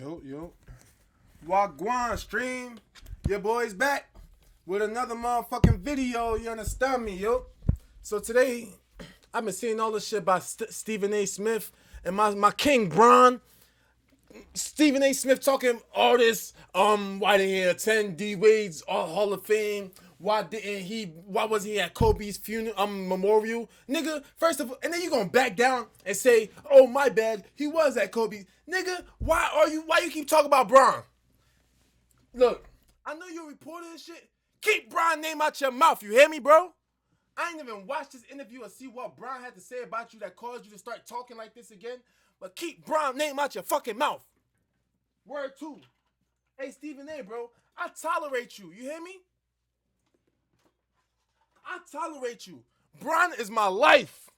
Yo. Wagwan stream. Your boy's back with another motherfucking video. You understand me, yo? So today, I've been seeing all this shit by Stephen A. Smith and my king, Bron. Stephen A. Smith talking all this, why didn't he attend D Wade's Hall of Fame? Why was he at Kobe's funeral, memorial? Nigga, first of all, and then you gonna back down and say, oh, my bad, he was at Kobe. Nigga, why you keep talking about Bron? Look, I know you're reporting this shit. Keep Bron name out your mouth, you hear me, bro? I ain't even watched this interview and see what Bron had to say about you that caused you to start talking like this again. But keep Bron name out your fucking mouth. Word two. Hey, Stephen A, bro, I tolerate you. You hear me? I tolerate you. Bron is my life.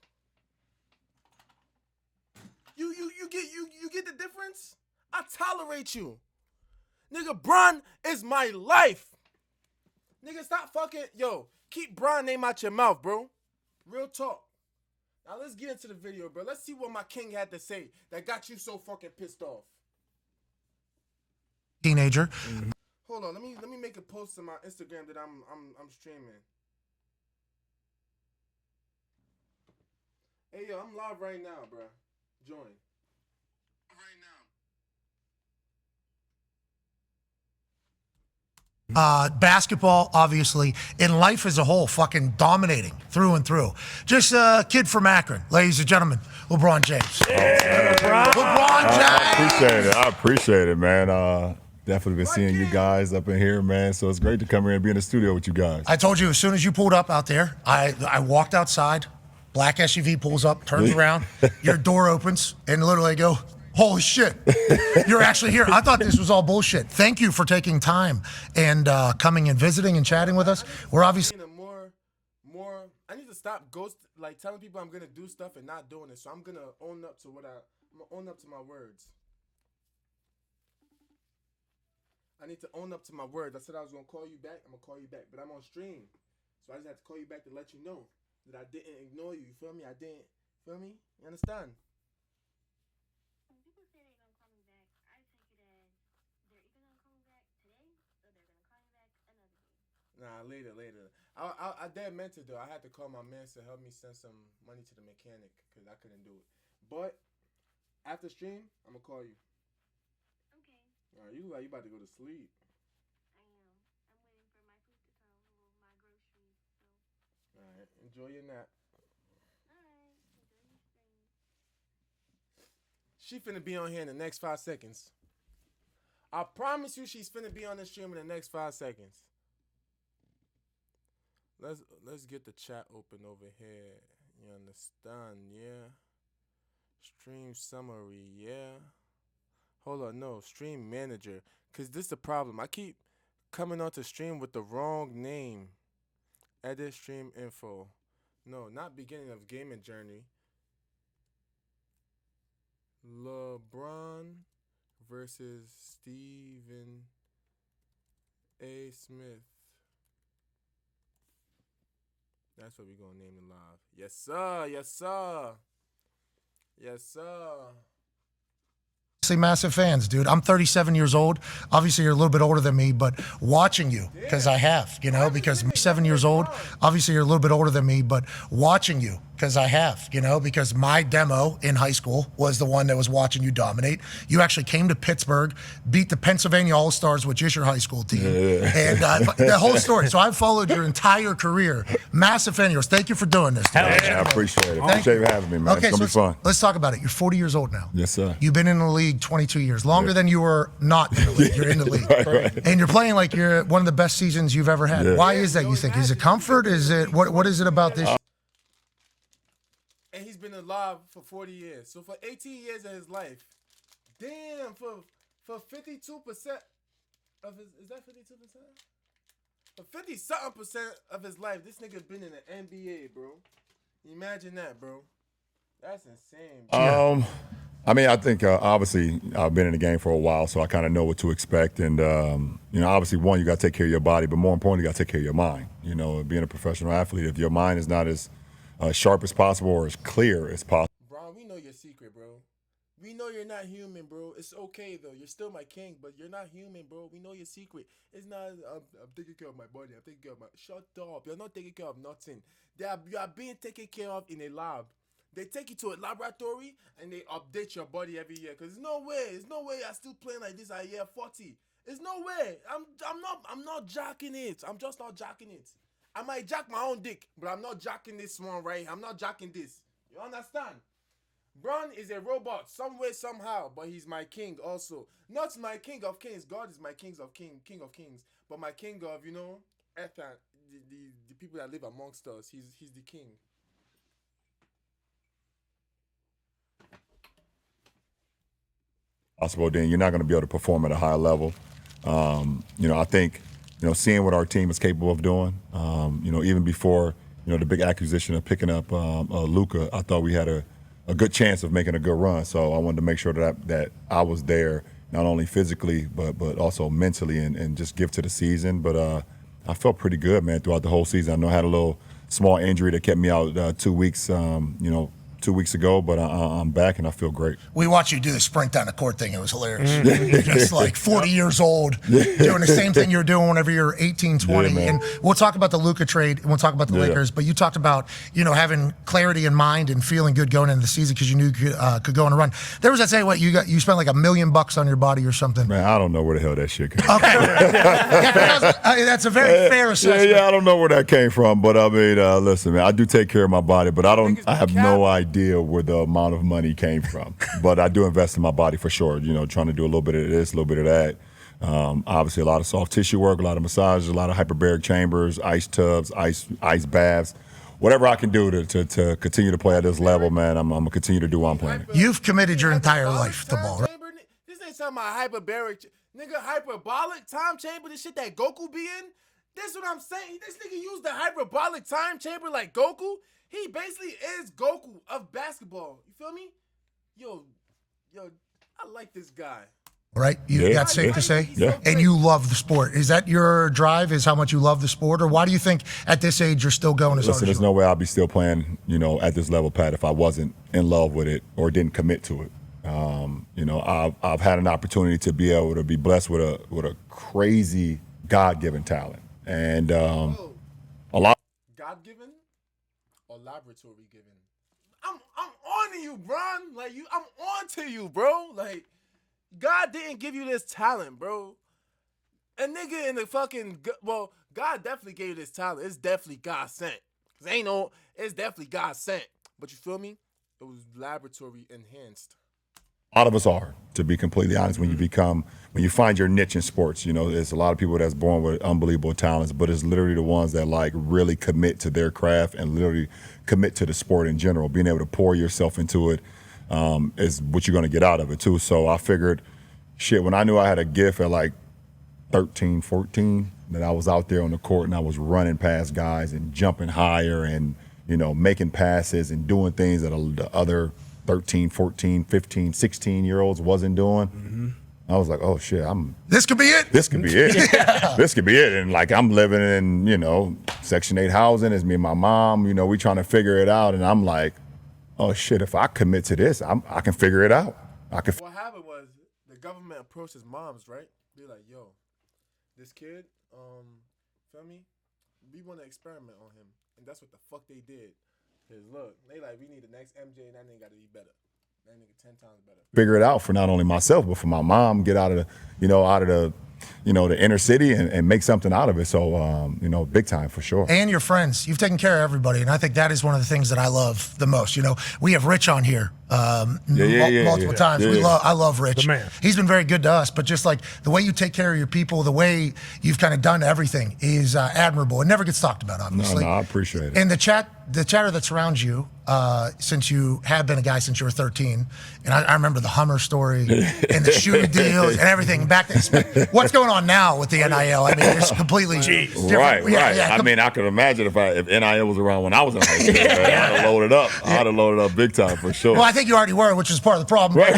You get the difference? I tolerate you. Nigga, Bron is my life. Nigga, stop fucking. Yo, keep Bron name out your mouth, bro. Real talk. Now let's get into the video, bro. Let's see what my king had to say that got you so fucking pissed off. Teenager. Hold on, let me make a post on my Instagram that I'm streaming. Hey yo, I'm live right now, bro. Join. Right now. Basketball, obviously, in life as a whole, fucking dominating through and through. Just a kid from Akron, ladies and gentlemen, LeBron James. Yeah, LeBron James. I appreciate it, man. Definitely been seeing you guys up in here, man. So it's great to come here and be in the studio with you guys. I told you as soon as you pulled up out there, I walked outside. Black SUV pulls up, turns around, your door opens, and literally I go, holy shit, you're actually here. I thought this was all bullshit. Thank you for taking time and coming and visiting and chatting with us. We're obviously more. I need to stop telling people I'm gonna do stuff and not doing it. So I'm gonna own up to my words. I need to own up to my words. I said I was gonna call you back. I'm gonna call you back, but I'm on stream, so I just have to call you back to let you know that I didn't ignore you. You feel me? I didn't. Feel me? You understand? When people say they're gonna call me back, I take it as they're either gonna call me back today or they're gonna call me back another day. Nah, later. I dead meant it though. I had to call my man to help me send some money to the mechanic because I couldn't do it. But after stream, I'm gonna call you. Okay. Alright, you look like you about to go to sleep. I am. I'm waiting for my food to come with my groceries. So. Alright, enjoy your nap. Alright, enjoy your stream. She finna be on here in the next 5 seconds. I promise you she's finna be on the stream in the next 5 seconds. Let's get the chat open over here. You understand, yeah? Stream summary, yeah? Hold on, no, stream manager. Cause this is the problem. I keep coming onto stream with the wrong name. Edit stream info. No, not beginning of gaming journey. LeBron versus Stephen A. Smith. That's what we're gonna name it live. Yes, sir. Yes, sir. Yes, sir. massive fans, dude. I'm 37 years old. Obviously, you're a little bit older than me, but watching you, because I have, because I'm 7 years old. Obviously, you're a little bit older than me, but watching you, because I have, because my demo in high school was the one that was watching you dominate. You actually came to Pittsburgh, beat the Pennsylvania All-Stars, which is your high school team, and the whole story. So I've followed your entire career. Massive fan of yours. Thank you for doing this. I appreciate it. Appreciate you having me, man. Okay, it's going to be fun. Let's talk about it. You're 40 years old now. Yes, sir. You've been in the league 22 years, longer than you were not in the league. You're in the league. Right. And you're playing like you're one of the best seasons you've ever had. Yeah. Why is that, you think? Is it comfort? Is it what is it about this? And he's been alive for 40 years. So for 18 years of his life, damn, for 52% of his, is that 52%? For 50-something% of his life, this nigga been in the NBA, bro. Imagine that, bro. That's insane, bro. I mean, I think obviously I've been in the game for a while, so I kind of know what to expect. And, obviously, one, you got to take care of your body, but more importantly, you got to take care of your mind. Being a professional athlete, if your mind is not as sharp as possible or as clear as possible. Bron, we know your secret, bro. We know you're not human, bro. It's okay though. You're still my king, but you're not human, bro. We know your secret. It's not. I'm taking care of my body. I'm taking care of my. Shut up. You're not taking care of nothing. You are being taken care of in a lab. They take you to a laboratory and they update your body every year. Cause there's no way. There's no way you're still playing like this at year 40. There's no way. I'm not jacking it. I'm just not jacking it. I might jack my own dick, but I'm not jacking this one right. I'm not jacking this. You understand? Bron is a robot, some way, somehow, but he's my king also. Not my king of kings. God is my king of kings. But my king of, earth and the people that live amongst us. He's the king. Possible, then you're not going to be able to perform at a high level. I think, seeing what our team is capable of doing, even before, the big acquisition of picking up Luka, I thought we had a good chance of making a good run. So I wanted to make sure that I was there, not only physically, but also mentally and just give to the season. But I felt pretty good, man, throughout the whole season. I know I had a little small injury that kept me out 2 weeks, 2 weeks ago, but I'm back and I feel great. We watched you do the sprint down the court thing. It was hilarious. You're just like 40 years old, doing the same thing you're doing whenever you're 18, 20. Yeah, and we'll talk about the Luka trade and we'll talk about the Lakers, but you talked about, having clarity in mind and feeling good going into the season because you knew you could go on a run. There was that say, you spent like $1 million on your body or something. Man, I don't know where the hell that shit came from. Okay. That's a very fair assessment. Yeah, I don't know where that came from, but I mean, listen, man, I do take care of my body, but I have no idea where the amount of money came from. But I do invest in my body for sure, trying to do a little bit of this, a little bit of that. Obviously a lot of soft tissue work, a lot of massages, a lot of hyperbaric chambers, ice tubs, ice baths. Whatever I can do to continue to play at this level, man, I'm going to continue to do what I'm playing. You've committed your entire life to ball, right? This ain't talking about hyperbaric, hyperbolic time chamber, the shit that Goku be in. That's what I'm saying. This nigga used the hyperbolic time chamber like Goku. He basically is Goku of basketball. You feel me? Yo, I like this guy. Right? That's safe to say? Yeah. And you love the sport. Is that your drive, is how much you love the sport? Or why do you think at this age you're still going as hard as you there's no way I'd be still playing, at this level, Pat, if I wasn't in love with it or didn't commit to it. I've had an opportunity to be able to be blessed with a crazy God-given talent. And a lot. God-given or laboratory given? I'm on to you, Bron. I'm on to you, bro. Like, God didn't give you this talent, bro. A nigga in the fucking God definitely gave you this talent. It's definitely God sent. It's definitely God sent. But you feel me? It was laboratory enhanced. A lot of us are, to be completely honest, when you find your niche in sports, there's a lot of people that's born with unbelievable talents, but it's literally the ones that really commit to their craft and literally commit to the sport in general. Being able to pour yourself into it is what you're going to get out of it too. So I figured, when I knew I had a gift at 13, 14, that I was out there on the court and I was running past guys and jumping higher and, making passes and doing things that the other 13, 14, 15, 16-year-olds wasn't doing. Mm-hmm. I was like, oh, shit, this could be it. This could be it. Yeah. This could be it. And I'm living in, Section 8 housing. It's me and my mom. We trying to figure it out. And I'm like, oh, shit, if I commit to this, I can figure it out. What happened was the government approached his moms, right? They're like, yo, this kid, feel me? We want to experiment on him. And that's what the fuck they did. Cause look, they like, we need the next MJ, and that nigga got to be better. That nigga 10 times better. Figure it out for not only myself, but for my mom. Get out of the inner city and make something out of it. So, big time for sure. And your friends, you've taken care of everybody, and I think that is one of the things that I love the most. We have Rich on here multiple times. I love Rich. The man. He's been very good to us, but just like the way you take care of your people, the way you've kind of done everything is admirable. It never gets talked about, obviously. No, I appreciate it. And the chatter that surrounds you, since you have been a guy since you were 13, and I remember the Hummer story and the shoe deals and everything back then. What's going on now with the NIL? I mean, it's completely different. Right. I mean, I could imagine if NIL was around when I was in high school. I'd have loaded up. I'd have loaded up big time for sure. Well, I think you already were, which is part of the problem. Right.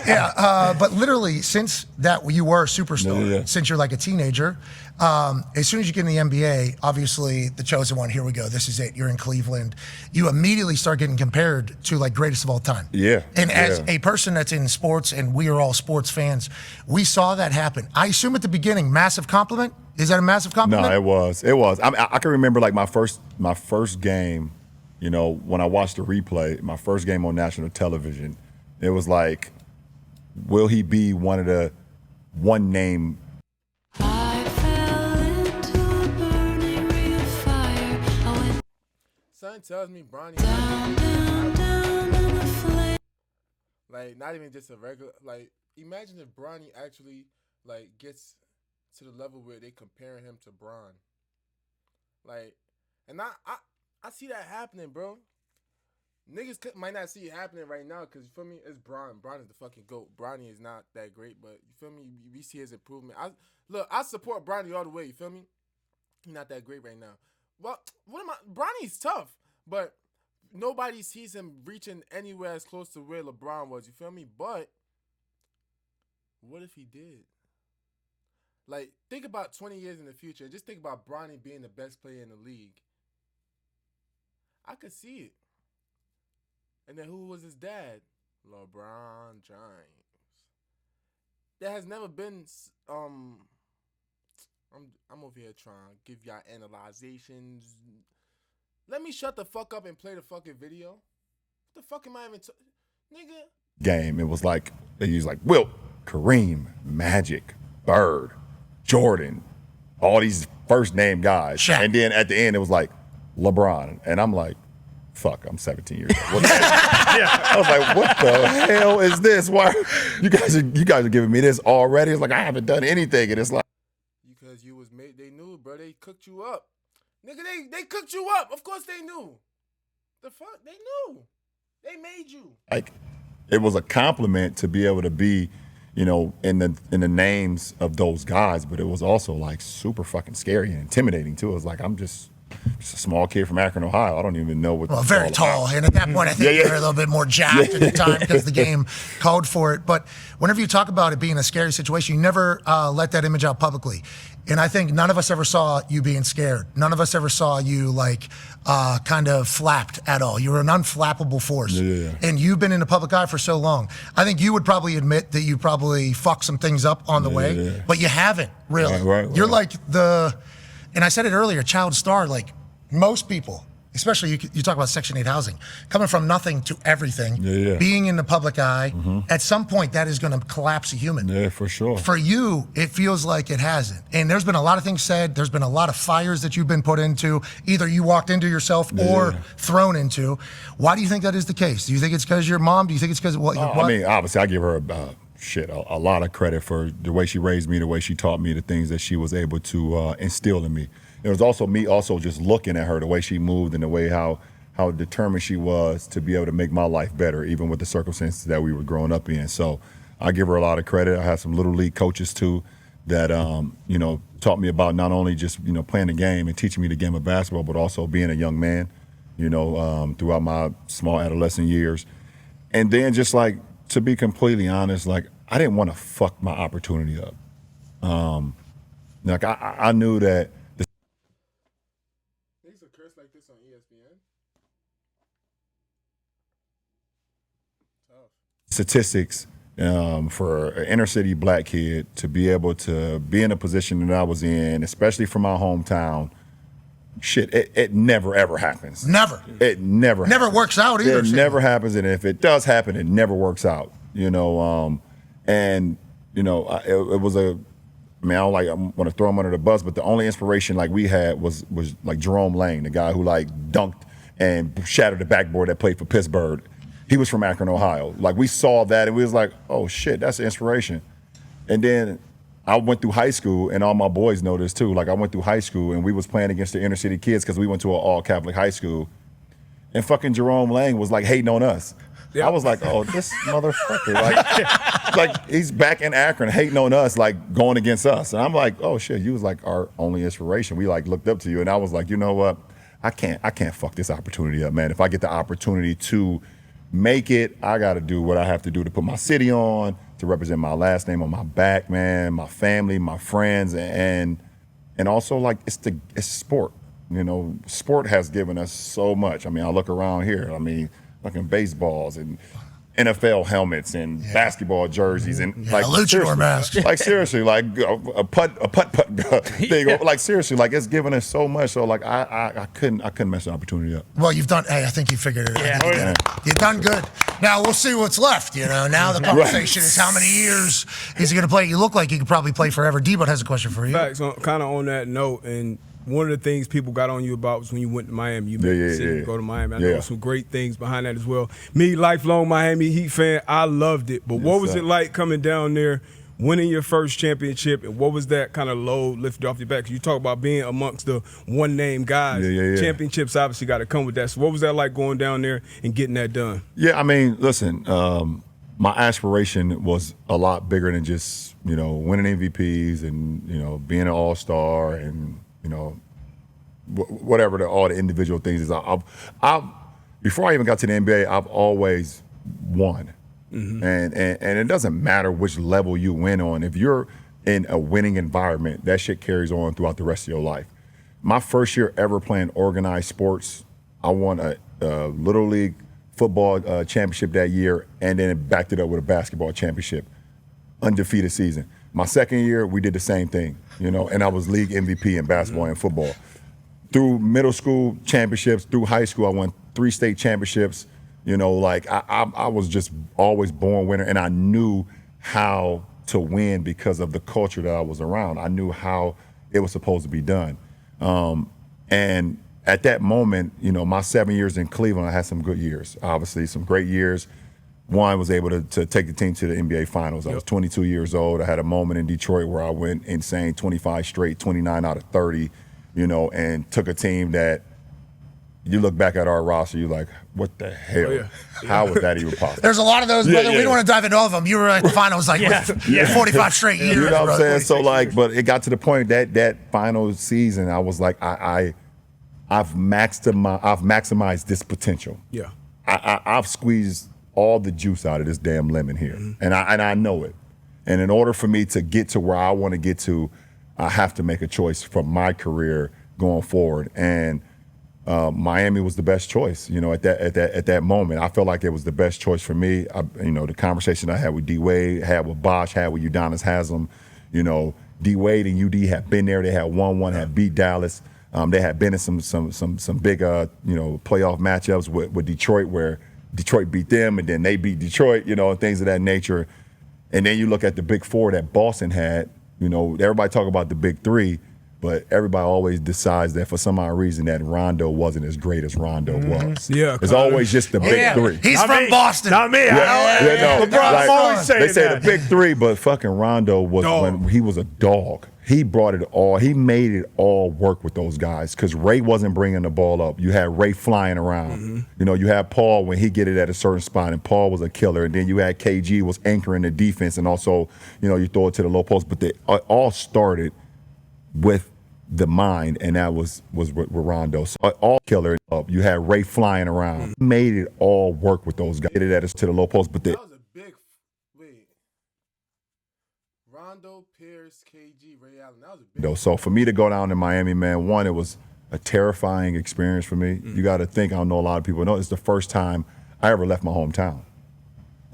Yeah. But literally, since that you were a superstar, since you're like a teenager, as soon as you get in the NBA, obviously the chosen one. Here we go. This is it. You're in Cleveland. You immediately start getting compared to like greatest of all time. Yeah. And as a person that's in sports, and we are all sports fans, we saw that happen. I assume at the beginning, massive compliment. Is that a massive compliment? No, it was. It was. I can remember like my first game. You know, when I watched the replay, my first game on national television, it was like, will he be one name? I fell into a burning ring of fire. I went Something tells me Bronny, down, down, down in the flame. like, not even just a regular. Like, imagine if Bronny actually like gets to the level where they comparing him to Bron. Like, and I see that happening, bro. Niggas might not see it happening right now because, you feel me, it's Bron. Bron is the fucking GOAT. Bronny is not that great, but, you feel me, we see his improvement. I support Bronny all the way, you feel me? He's not that great right now. Well, Bronny's tough, but nobody sees him reaching anywhere as close to where LeBron was, you feel me? But what if he did? Like, think about 20 years in the future. Just think about Bronny being the best player in the league. I could see it. And then who was his dad? LeBron James. There has never been. I'm over here trying to give y'all analyzations. Let me shut the fuck up and play the fucking video. What the fuck am I even nigga? Game. It was like they used like Wilt, Kareem, Magic, Bird, Jordan, all these first name guys, Shaq. And then at the end it was like LeBron, and I'm like, fuck, I'm 17 years old. I was like, what the hell is this? Why you guys are giving me this already? It's like I haven't done anything, and it's like Because you was made. They knew, bro. They cooked you up, nigga. They cooked you up. Of course they knew. The fuck, they knew. They made you. like it was a compliment to be able to be, you know, in the names of those guys, but it was also like super fucking scary and intimidating too. It was like I'm just a small kid from Akron, Ohio. I don't even know what. Well, very tall, and at that point, I think you were a little bit more jacked at the time because the game called for it. But whenever you talk about it being a scary situation, you never let that image out publicly. And I think none of us ever saw you being scared. None of us ever saw you like kind of flapped at all. You were an unflappable force. And you've been in the public eye for so long. I think you would probably admit that you probably fucked some things up on the way, but you haven't really. Right. You're like and I said it earlier, child star, like most people, especially you talk about Section 8 housing, coming from nothing to everything, being in the public eye, at some point that is going to collapse a human. Yeah, for sure. For you, it feels like it hasn't. And there's been a lot of things said. There's been a lot of fires that you've been put into, either you walked into yourself or thrown into. Why do you think that is the case? Do you think it's because your mom? Do you think it's because what? I mean, obviously, I give her a lot of credit for the way she raised me, the way she taught me, the things that she was able to instill in me. It was also me just looking at her, the way she moved and the way how determined she was to be able to make my life better, even with the circumstances that we were growing up in. So I give her a lot of credit. I had some little league coaches too that taught me about not only just playing the game and teaching me the game of basketball, but also being a young man, throughout my small adolescent years. And then just like, to be completely honest, like I didn't want to fuck my opportunity up. Like I knew that. Niggas a curse like this on ESPN. Tough. Statistics for an inner city black kid to be able to be in a position that I was in, especially from my hometown. Shit, it never ever happens. Never. It never works out either. It never happens, and if it does happen, it never works out. It was a. I mean, I want to throw him under the bus, but the only inspiration like we had was like Jerome Lane, the guy who like dunked and shattered the backboard that played for Pittsburgh. He was from Akron, Ohio. Like we saw that and we was like, oh shit, that's an inspiration. And then I went through high school, and all my boys know this too. Like I went through high school and we was playing against the inner city kids because we went to an all Catholic high school, and fucking Jerome Lane was like hating on us. I was like, oh, this motherfucker. Like he's back in Akron hating on us, like going against us. And I'm like, oh shit, you was like our only inspiration. We like looked up to you. And I was like, you know what? I can't fuck this opportunity up, man. If I get the opportunity to make it, I got to do what I have to do to put my city on, to represent my last name on my back, man, my family, my friends, and also like it's sport. You know, sport has given us so much. I mean, I look around here. I mean, fucking baseballs and NFL helmets and basketball jerseys and like luchador seriously, masks. like seriously, like a putt thing. Like seriously, like it's given us so much. So like I couldn't mess the opportunity up. Well, you've done. Hey, I think you figured it out. You've done good. Now we'll see what's left. You know, now the conversation is how many years is he going to play? You look like you could probably play forever. D-Bud has a question for you. Facts, kind of on that note, and one of the things people got on you about was when you went to Miami. You made the decision to go to Miami. I know some great things behind that as well. Me, lifelong Miami Heat fan, I loved it. But what was it like coming down there, winning your first championship, and what was that kind of load lifted off your back? 'Cause you talk about being amongst the one-name guys. Championships obviously got to come with that. So what was that like going down there and getting that done? Yeah, I mean, listen, my aspiration was a lot bigger than just, you know, winning MVPs and, you know, being an all-star and, you know, whatever all the individual things is. I've before I even got to the NBA, I've always won. And it doesn't matter which level you win on. If you're in a winning environment, that shit carries on throughout the rest of your life. My first year ever playing organized sports, I won a Little League football championship that year, and then backed it up with a basketball championship. Undefeated season. My second year, we did the same thing, you know, and I was league MVP in basketball and football. Through middle school championships, through high school, I won 3 state championships. You know, like I was just always born winner, and I knew how to win because of the culture that I was around. I knew how it was supposed to be done. And at that moment, you know, my 7 years in Cleveland, I had some good years, obviously, some great years. One, was able to take the team to the NBA Finals. I was 22 years old. I had a moment in Detroit where I went insane, 25 straight, 29 out of 30, you know, and took a team that you look back at our roster, you're like, what the hell? How was that even possible? There's a lot of those, brother. We don't want to dive into all of them. You were at the finals like 45 straight years. You know what I'm brother. saying? So like, but it got to the point that final season, I was like, I've maximized this potential. Yeah. I've squeezed all the juice out of this damn lemon here, and I know it. And in order for me to get to where I want to get to, I have to make a choice for my career going forward. And Miami was the best choice, you know, at that moment. I felt like it was the best choice for me. You know, the conversation I had with D Wade, had with Bosh, had with Udonis Haslam, you know, D Wade and UD had been there. They had won, had beat Dallas. They had been in some big you know, playoff matchups with Detroit, where Detroit beat them and then they beat Detroit, you know, and things of that nature. And then you look at the big four that Boston had. You know, everybody talk about the big three, but everybody always decides that for some odd reason that Rondo wasn't as great as Rondo was. Yeah, it's always just the big three. He's from Boston. Not me. No, LeBron's always saying they say that. the big three, but fucking Rondo was when he was a dog. He brought it all. He made it all work with those guys because Ray wasn't bringing the ball up. You had Ray flying around. You know, you had Paul when he get it at a certain spot, and Paul was a killer. And then you had KG was anchoring the defense, and also, you know, you throw it to the low post. But they all started with the mind, and that was with Rondo. So all killer. You had Ray flying around. He made it all work with those guys. Get it at us to the low post, but they. That was a big wait. Rondo, Pierce, KG, Ray Allen. That was a big. So for me to go down to Miami, man, one, it was a terrifying experience for me. You got to think, I don't know a lot of people know, it's the first time I ever left my hometown.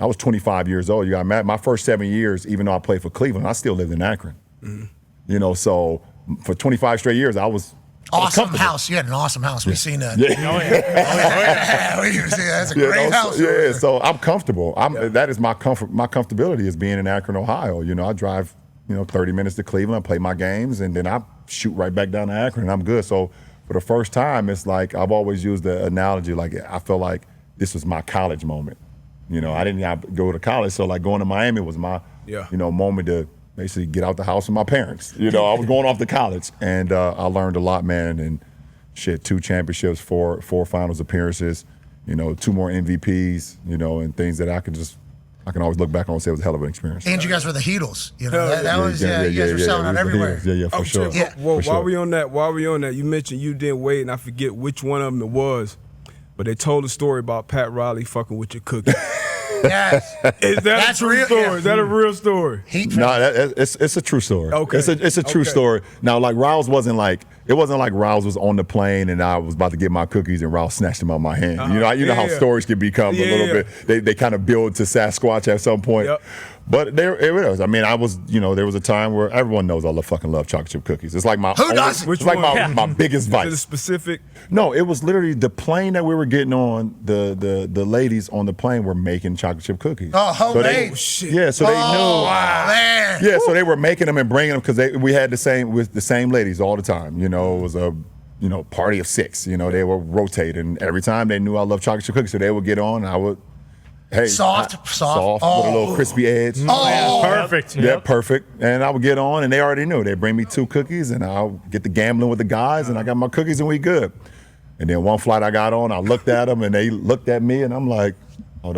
I was 25 years old. You got mad. My first 7 years, even though I played for Cleveland, I still lived in Akron. You know, so for 25 straight years, I was Awesome house. You had an awesome house. We've seen that. That's a great house. So I'm comfortable. That is my comfort. My comfortability is being in Akron, Ohio. You know, I drive, 30 minutes to Cleveland, play my games, and then I shoot right back down to Akron, and I'm good. So for the first time, it's like I've always used the analogy, like I felt like this was my college moment. I didn't go to college, so like going to Miami was my, moment to basically get out the house with my parents. I was going off to college, and I learned a lot, man. And shit, 2 championships, 4 finals appearances, 2 more MVPs, and things that I could just I can always look back on and say it was a hell of an experience. And you guys were the Heatles. You know, Hell that was, you guys were selling out everywhere. Yeah, for sure. Yeah. Well, For sure. while we on that, you mentioned you didn't wait, and I forget which one of them it was, but they told a story about Pat Riley fucking with your cookie. Yes. Is that That's a true real, story? yeah. Is that a real story? No, it's a true story. Okay. It's a true story. Now, like Rouse wasn't like Rouse was on the plane and I was about to get my cookies and Rouse snatched them out of my hand. You know how stories can become a little bit. They kind of build to Sasquatch at some point. Yep. But it was. I mean, I was. There was a time where everyone knows I fucking love chocolate chip cookies. It's like my doesn't? It's like my biggest vice. Is it specific? No, it was literally the plane that we were getting on. The ladies on the plane were making chocolate chip cookies. Oh, homemade. Yeah, so they knew. Wow, man. Yeah, so they were making them and bringing them because we had the same ladies all the time. It was a party of 6. They were rotating every time. They knew I loved chocolate chip cookies, so they would get on and I would. Hey, soft with a little crispy edge. Oh, perfect. Yeah, perfect. And I would get on, and they already knew. They'd bring me 2 cookies, and I'll get the gambling with the guys, and I got my cookies, and we good. And then one flight I got on, I looked at them, and they looked at me, and I'm like, oh,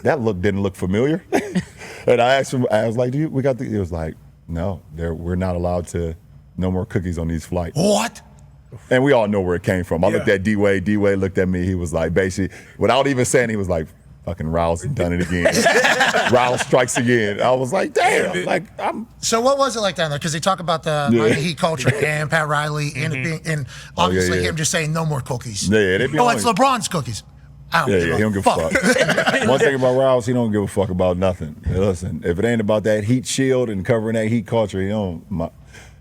that look didn't look familiar. And I asked him, I was like, we got the? He was like, no, we're not allowed to. No more cookies on these flights. What? And we all know where it came from. I looked at D-Wade. D-Wade looked at me. He was like, basically, without even saying, he was like, fucking Rouse done it again. Rouse strikes again. I was like, damn. So what was it like down there? Because they talk about the Miami Heat culture and Pat Riley and it being, and obviously him just saying no more cookies. Yeah, they be it's LeBron's cookies. I don't he don't give a fuck. One thing about Rouse, he don't give a fuck about nothing. Listen, if it ain't about that heat shield and covering that heat culture, he don't.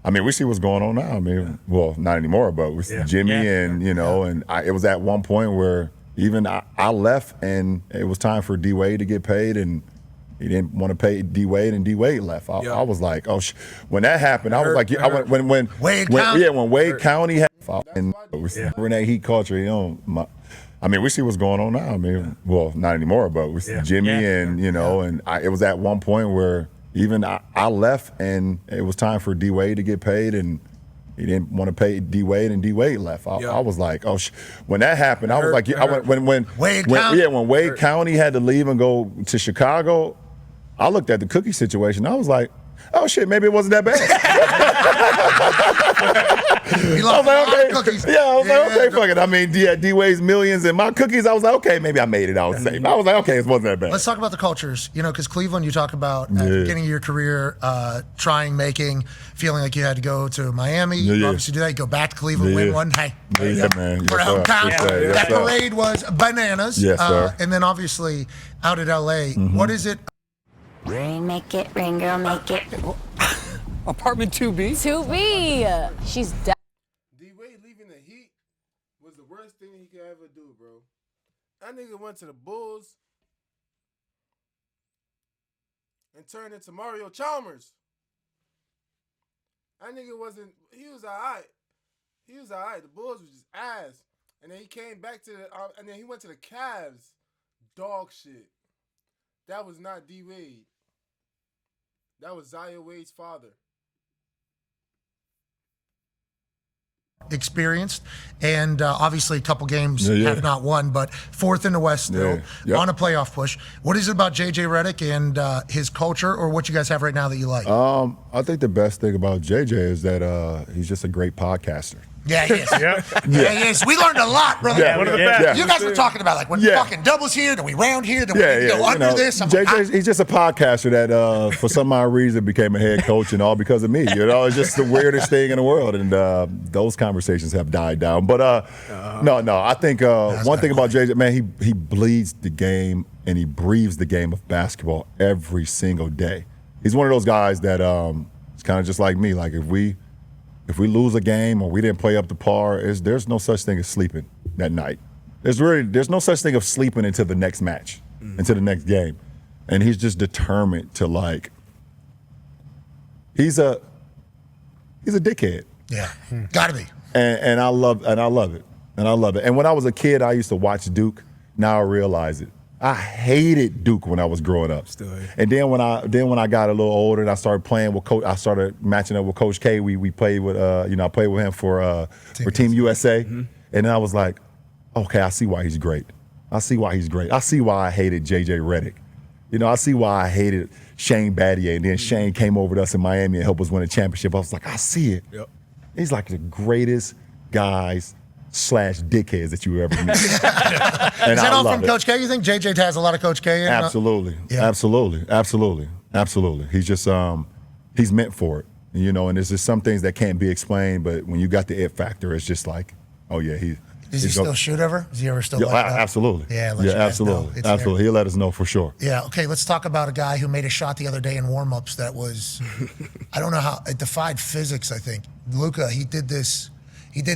I mean, we see what's going on now. I mean, well, not anymore, but with Jimmy and it was at one point where. Even I left, and it was time for D-Wade to get paid, and he didn't want to pay D-Wade, and D-Wade left. I was like, oh, when that happened, I was like, when Wade County, when Wade County had, and in that heat culture, I mean, we see what's going on now. I mean, well, not anymore, but with Jimmy and it was at one point where even I left, and it was time for D-Wade to get paid, and he didn't want to pay D-Wade, and D-Wade left. I was like, oh, when that happened, I was like, when Wade County had to leave and go to Chicago, I looked at the cookie situation. I was like, oh shit, maybe it wasn't that bad. He lost cookies. Yeah, I was like, okay, fuck it. I mean, D-Wade's millions and my cookies. I was like, okay, maybe I made it out safe. I was like, okay, it wasn't that bad. Let's talk about the cultures. Because Cleveland, you talk about at the beginning of your career, making, feeling like you had to go to Miami. You obviously do that. You go back to Cleveland, win one. Hey, man. For hometown. That parade was bananas. Yes, sir. And then obviously out at LA, what is it? Rain, make it rain, girl, make it. Apartment 2B? 2B. She's D-Wade leaving the Heat was the worst thing he could ever do, bro. That nigga went to the Bulls and turned into Mario Chalmers. That nigga he was all right. The Bulls was just ass. And then he came back to and then he went to the Cavs. Dog shit. That was not D-Wade. That was Zaya Wade's father. Experienced, and obviously a couple games have not won, but 4th in the West still on a playoff push. What is it about JJ Redick and his culture, or what you guys have right now that you like? I think the best thing about JJ is that he's just a great podcaster. Yeah, he is. He is. We learned a lot, brother. One of the best. You guys were talking about when fucking doubles here, then we round here, then we go under this. JJ, he's just a podcaster that for some odd reason became a head coach and all because of me. It's just the weirdest thing in the world, and those conversations have died down. But no, I think one thing about JJ, man, he bleeds the game and he breathes the game of basketball every single day. He's one of those guys that it's kind of just like me. Like if we lose a game or we didn't play up to par, there's no such thing as sleeping that night. There's no such thing of sleeping into the next match, into the next game. And he's just determined to he's a dickhead. Yeah, gotta be. And I love it. And when I was a kid, I used to watch Duke. Now I realize it. I hated Duke when I was growing up. And then when I got a little older and I started playing with Coach, I started matching up with Coach K. We played with I played with him for Team USA. And then I was like, okay, I see why he's great. I see why I hated JJ Redick. You know, I see why I hated Shane Battier, and then Shane came over to us in Miami and helped us win a championship. I was like, I see it. Yep. He's like the greatest guys / dickheads that you ever meet. Is that all from Coach K, you think? JJ has a lot of Coach K in? Absolutely. Yeah. Absolutely. He's just, he's meant for it. You know, and there's just some things that can't be explained, but when you got the it factor, it's just like, oh yeah, Does he still shoot ever? Is he ever still like that? Absolutely. Yeah, let you guys know. absolutely. It's Absolutely. He'll let us know for sure. Yeah, okay, let's talk about a guy who made a shot the other day in warmups that was, I don't know how, it defied physics, I think. Luka, he did this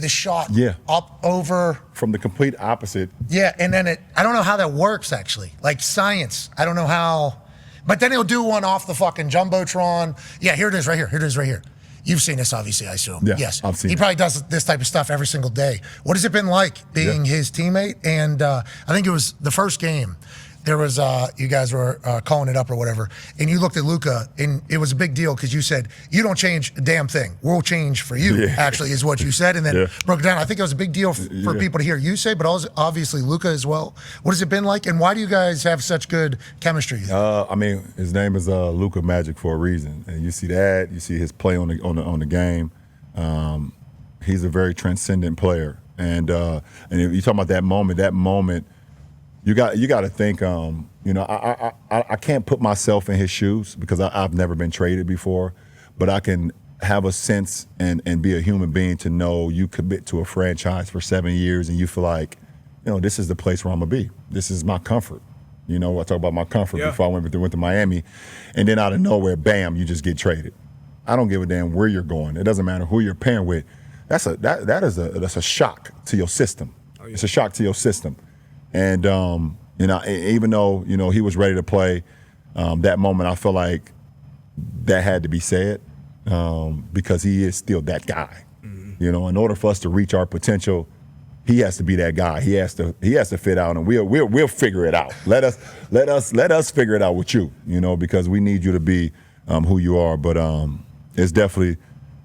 shot up over. From the complete opposite. Yeah, and then I don't know how that works, actually. Like science, I don't know how. But then he'll do one off the fucking Jumbotron. Yeah, here it is right here. You've seen this, obviously, I assume. Yeah, yes. I've seen He it. probably does this type of stuff every single day. What has it been like being his teammate? And I think it was the first game. There was, you guys were calling it up or whatever, and you looked at Luka, and it was a big deal because you said, you don't change a damn thing. We'll change for you, actually, is what you said, and then broke it down. I think it was a big deal for people to hear you say, but also, obviously Luka as well. What has it been like, and why do you guys have such good chemistry? I mean, his name is Luka Magic for a reason, and you see that. You see his play on the game. He's a very transcendent player, and if you talk about that moment. You got to think. You know, I can't put myself in his shoes because I've never been traded before, but I can have a sense and be a human being to know you commit to a franchise for 7 years and you feel like, you know, this is the place where I'm gonna be. This is my comfort. You know, I talk about my comfort before I went to Miami, and then out of nowhere, bam, you just get traded. I don't give a damn where you're going. It doesn't matter who you're pairing with. That's a shock to your system. Oh, yeah. It's a shock to your system. And, you know, even though, you know, he was ready to play, that moment I feel like that had to be said because he is still that guy. Mm-hmm. You know, in order for us to reach our potential, he has to be that guy. He has to fit out, and we'll figure it out. Let us figure it out with you, you know, because we need you to be who you are. But it's definitely,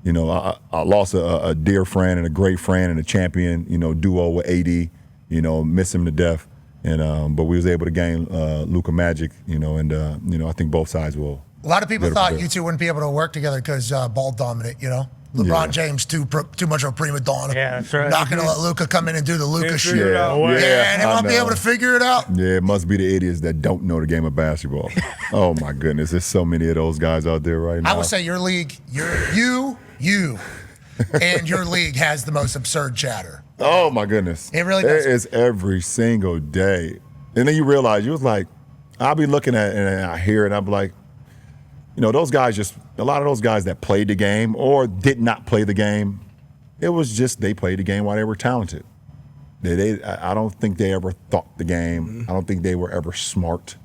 you know, I lost a dear friend and a great friend and a champion, you know, duo with AD. You know, miss him to death, and but we was able to gain Luka Magic, you know, and you know, I think both sides will. A lot of people thought you two wouldn't be able to work together because ball dominant, you know. LeBron James too much of a prima donna. Yeah, that's right. Not gonna let Luka come in and do the Luka shit. Yeah, and they won't be able to figure it out. Yeah, it must be the idiots that don't know the game of basketball. Oh my goodness, there's so many of those guys out there right now. I would say your league, you, and your league has the most absurd chatter. Oh my goodness. It really does. It is every single day. And then you realize, you was like, I'll be looking at it and I hear it and I'm like, you know, those guys a lot of those guys that played the game or did not play the game, it was just they played the game while they were talented. I don't think they ever thought the game. Mm-hmm. I don't think they were ever smart.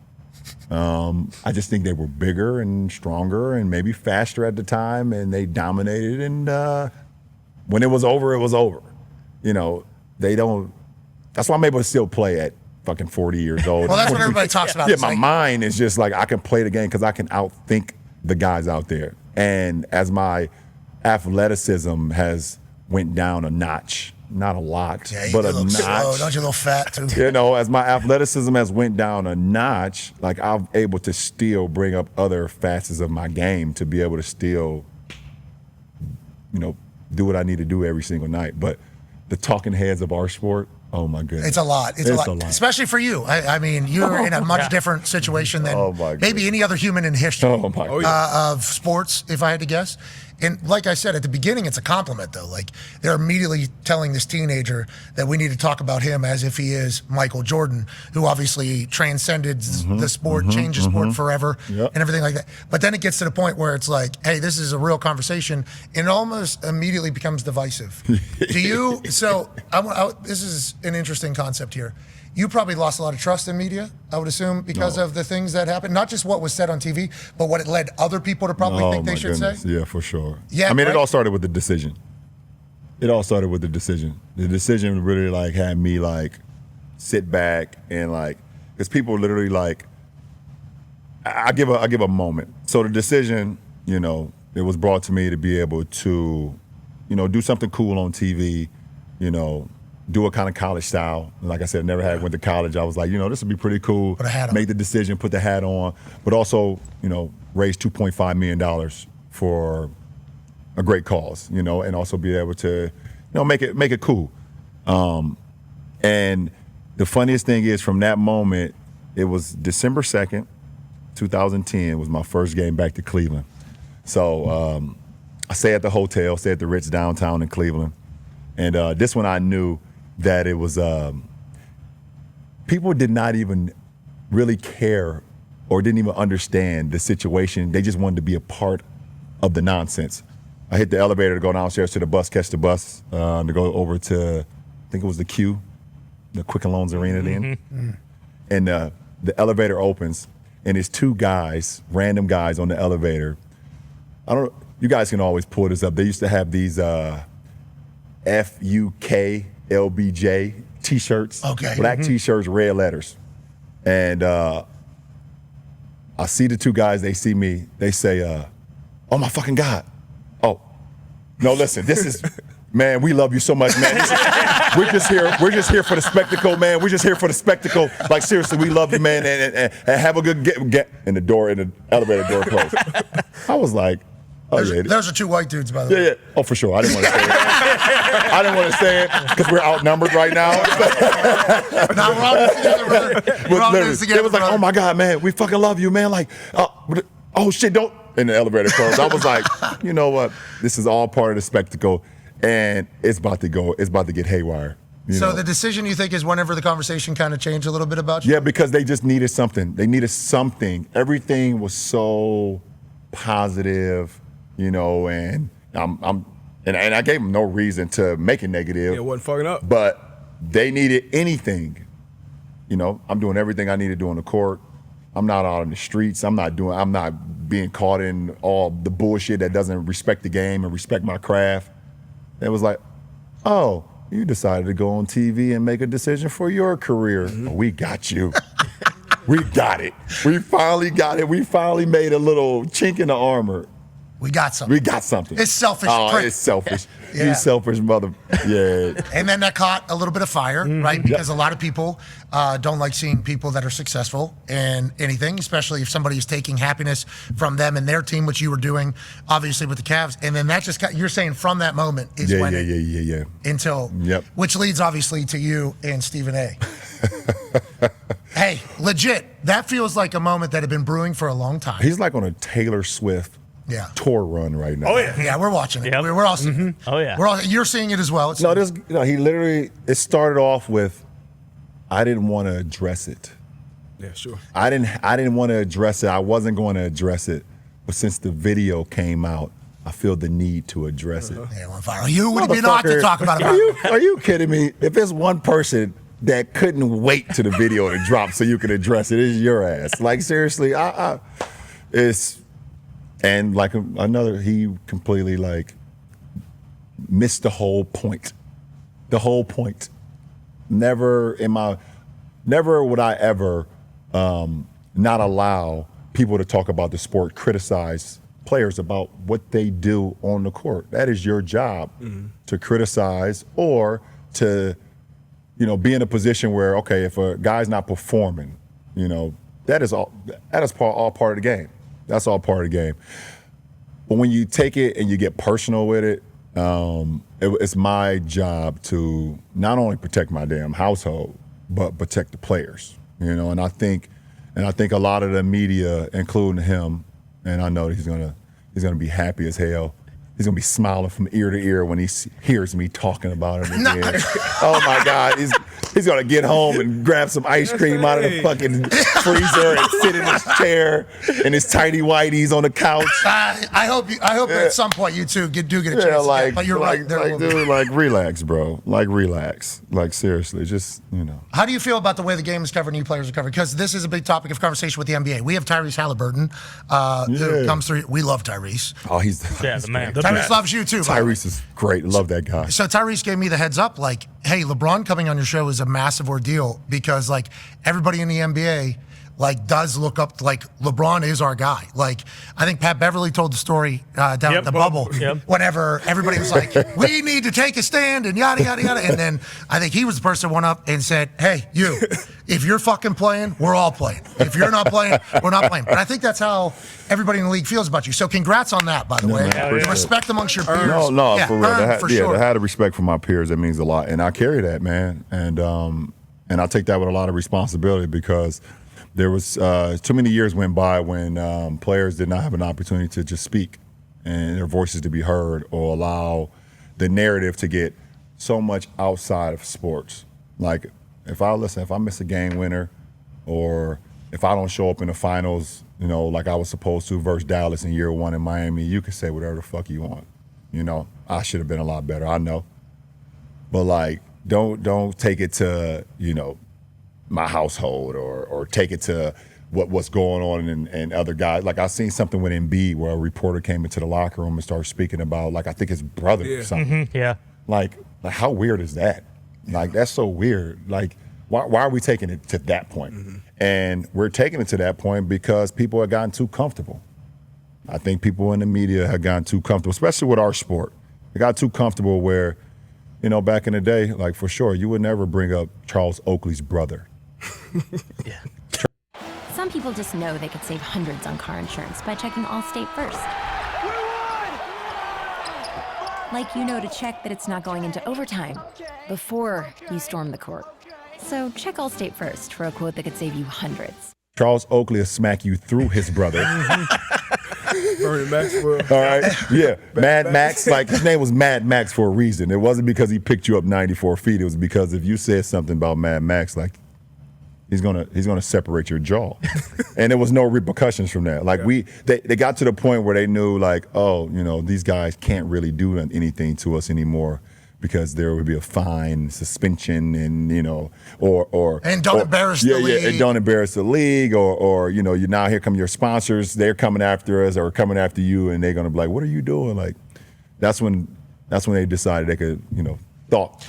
I just think they were bigger and stronger and maybe faster at the time and they dominated and when it was over, it was over. You know, that's why I'm able to still play at fucking 40 years old. Well, that's what everybody talks about. Yeah, my mind is just like I can play the game because I can outthink the guys out there. And as my athleticism has went down a notch, not a lot, but a notch. Slow. Don't you a little fat too? You know, as my athleticism has went down a notch, like I'm able to still bring up other facets of my game to be able to still, you know, do what I need to do every single night. But the talking heads of our sport, oh my goodness. It's a lot. It's a lot. Especially for you. I mean, you're in a much different situation than maybe any other human in history of sports, if I had to guess. And like I said, at the beginning, it's a compliment, though. Like, they're immediately telling this teenager that we need to talk about him as if he is Michael Jordan, who obviously transcended the sport, changed the sport forever, and everything like that. But then it gets to the point where it's like, hey, this is a real conversation, and it almost immediately becomes divisive. Do you? So this is an interesting concept here. You probably lost a lot of trust in media, I would assume, because of the things that happened. Not just what was said on TV, but what it led other people to probably think they should say. Yeah, for sure. Yeah, I mean, it all started with the decision. The decision really like had me like sit back and like, because people literally like, I give a moment. So the decision, you know, it was brought to me to be able to, you know, do something cool on TV, you know, do it kind of college style. Like I said, never had went to college. I was like, this would be pretty cool. Put a hat on. Make the decision, put the hat on, but also, raise $2.5 million for a great cause, and also be able to, make it cool. And the funniest thing is, from that moment, it was December 2nd, 2010 was my first game back to Cleveland. So I stay at the hotel, stay at the Ritz downtown in Cleveland. And this one I knew that it was, people did not even really care or didn't even understand the situation. They just wanted to be a part of the nonsense. I hit the elevator to go downstairs to the bus, catch the bus, to go over to, I think it was the Q, the Quicken Loans Arena then. And the elevator opens, and it's two guys, random guys on the elevator. You guys can always pull this up. They used to have these FUKLBJ t-shirts. Okay. Black t-shirts, red letters. And I see the two guys, they see me, they say, oh my fucking God. Oh, no, listen, this is, man, we love you so much, man. We're just here for the spectacle, man. We're just here for the spectacle. Like, seriously, we love you, man, and have a good get. And the elevator door closed. I was like, Those are two white dudes, by the way. Yeah. Oh, for sure. I didn't want to say it. I didn't want to say it because we're outnumbered right now. No, we're all in this together, brother. We're all in this together, It was like, brother. oh my God, man, we fucking love you, man. Like, oh shit, don't. And the elevator closed. I was like, you know what? This is all part of the spectacle, and it's about to go. It's about to get haywire. So the decision, you think, is whenever the conversation kind of changed a little bit about you? Yeah, because they just needed something. They needed something. Everything was so positive. And and I gave them no reason to make it negative. It wasn't fucking up. But they needed anything. I'm doing everything I need to do on the court. I'm not out in the streets. I'm not being caught in all the bullshit that doesn't respect the game and respect my craft. It was like, oh, you decided to go on TV and make a decision for your career. Oh, we got you. We got it. We finally got it. We finally made a little chink in the armor. We got something. We got something. It's selfish. Oh, it's selfish. Yeah. You selfish mother. Yeah. And then that caught a little bit of fire, right? Because a lot of people don't like seeing people that are successful in anything, especially if somebody is taking happiness from them and their team, which you were doing, obviously, with the Cavs. And then that just got, you're saying from that moment is when Yeah. Until, which leads obviously to you and Stephen A. Hey, legit, that feels like a moment that had been brewing for a long time. He's like on a Taylor Swift tour run right now. Oh yeah, we're watching it. We're all seeing it. Oh yeah, you're seeing it as well. He literally, it started off with, I didn't want to address it. Yeah, sure. I didn't want to address it. I wasn't going to address it, but since the video came out, I feel the need to address it. You would be not to talk about it. Are you kidding me? If there's one person that couldn't wait to the video to drop so you can address it, it's your ass. Like, seriously, it's. And like he completely like missed the whole point. The whole point. Never would I ever not allow people to talk about the sport, criticize players about what they do on the court. That is your job, to criticize or to, be in a position where, okay, if a guy's not performing, that is all part of the game. That's all part of the game. But when you take it and you get personal with it, it's my job to not only protect my damn household, but protect the players. And I think a lot of the media, including him, and I know that he's gonna be happy as hell. He's gonna be smiling from ear to ear when he hears me talking about it again. Oh my God, he's gonna get home and grab some ice cream out of the fucking freezer and sit in his chair in his tighty whities on the couch. I hope at some point you two do get a chance. But you're right. Dude, relax, bro. Relax. Seriously, just How do you feel about the way the game is covered and you players are covered? Because this is a big topic of conversation with the NBA. We have Tyrese Halliburton, who comes through. We love Tyrese. Oh, he's the man. Tyrese loves you too. Tyrese is great. Love that guy. So Tyrese gave me the heads up, like, hey, LeBron coming on your show is a massive ordeal because, like, everybody in the NBA like does look up to, like LeBron is our guy. Like I think Pat Beverly told the story down at the bubble whenever everybody was like, we need to take a stand and yada, yada, yada. And then I think he was the person who went up and said, hey, you, if you're fucking playing, we're all playing. If you're not playing, we're not playing. But I think that's how everybody in the league feels about you. So congrats on that, by the way. Man, The respect amongst your peers. No, for real. Sure. To have the respect for my peers, that means a lot. And I carry that, man. And I take that with a lot of responsibility because there was too many years went by when players did not have an opportunity to just speak and their voices to be heard or allow the narrative to get so much outside of sports. Like if I miss a game winner or if I don't show up in the finals, you know, like I was supposed to versus Dallas in year 1 in Miami, you can say whatever the fuck you want. You know, I should have been a lot better. I know. But like, don't take it to, you know, my household or take it to what's going on and other guys. Like I seen something with Embiid where a reporter came into the locker room and started speaking about like I think his brother or something. Yeah. Like how weird is that? Like that's so weird. Like why are we taking it to that point? And we're taking it to that point because people have gotten too comfortable. I think people in the media have gotten too comfortable, especially with our sport. They got too comfortable where, you know, back in the day, like for sure, you would never bring up Charles Oakley's brother. Some people just know they could save hundreds on car insurance by checking Allstate first. Like you know to check that it's not going into overtime before you storm the court. So check Allstate first for a quote that could save you hundreds. Charles Oakley will smack you through his brother. Bernie Maxwell. All right, yeah, Mad Max. Like his name was Mad Max for a reason. It wasn't because he picked you up 94 feet. It was because if you said something about Mad Max, like he's gonna separate your jaw, and there was no repercussions from that. Like they got to the point where they knew like, oh, you know, these guys can't really do anything to us anymore. Because there would be a fine, suspension, and you know, and don't embarrass the league. And don't embarrass the league, or you know, you now here come your sponsors. They're coming after us or coming after you, and they're gonna be like, "What are you doing?" Like, that's when they decided they could, you know, thought.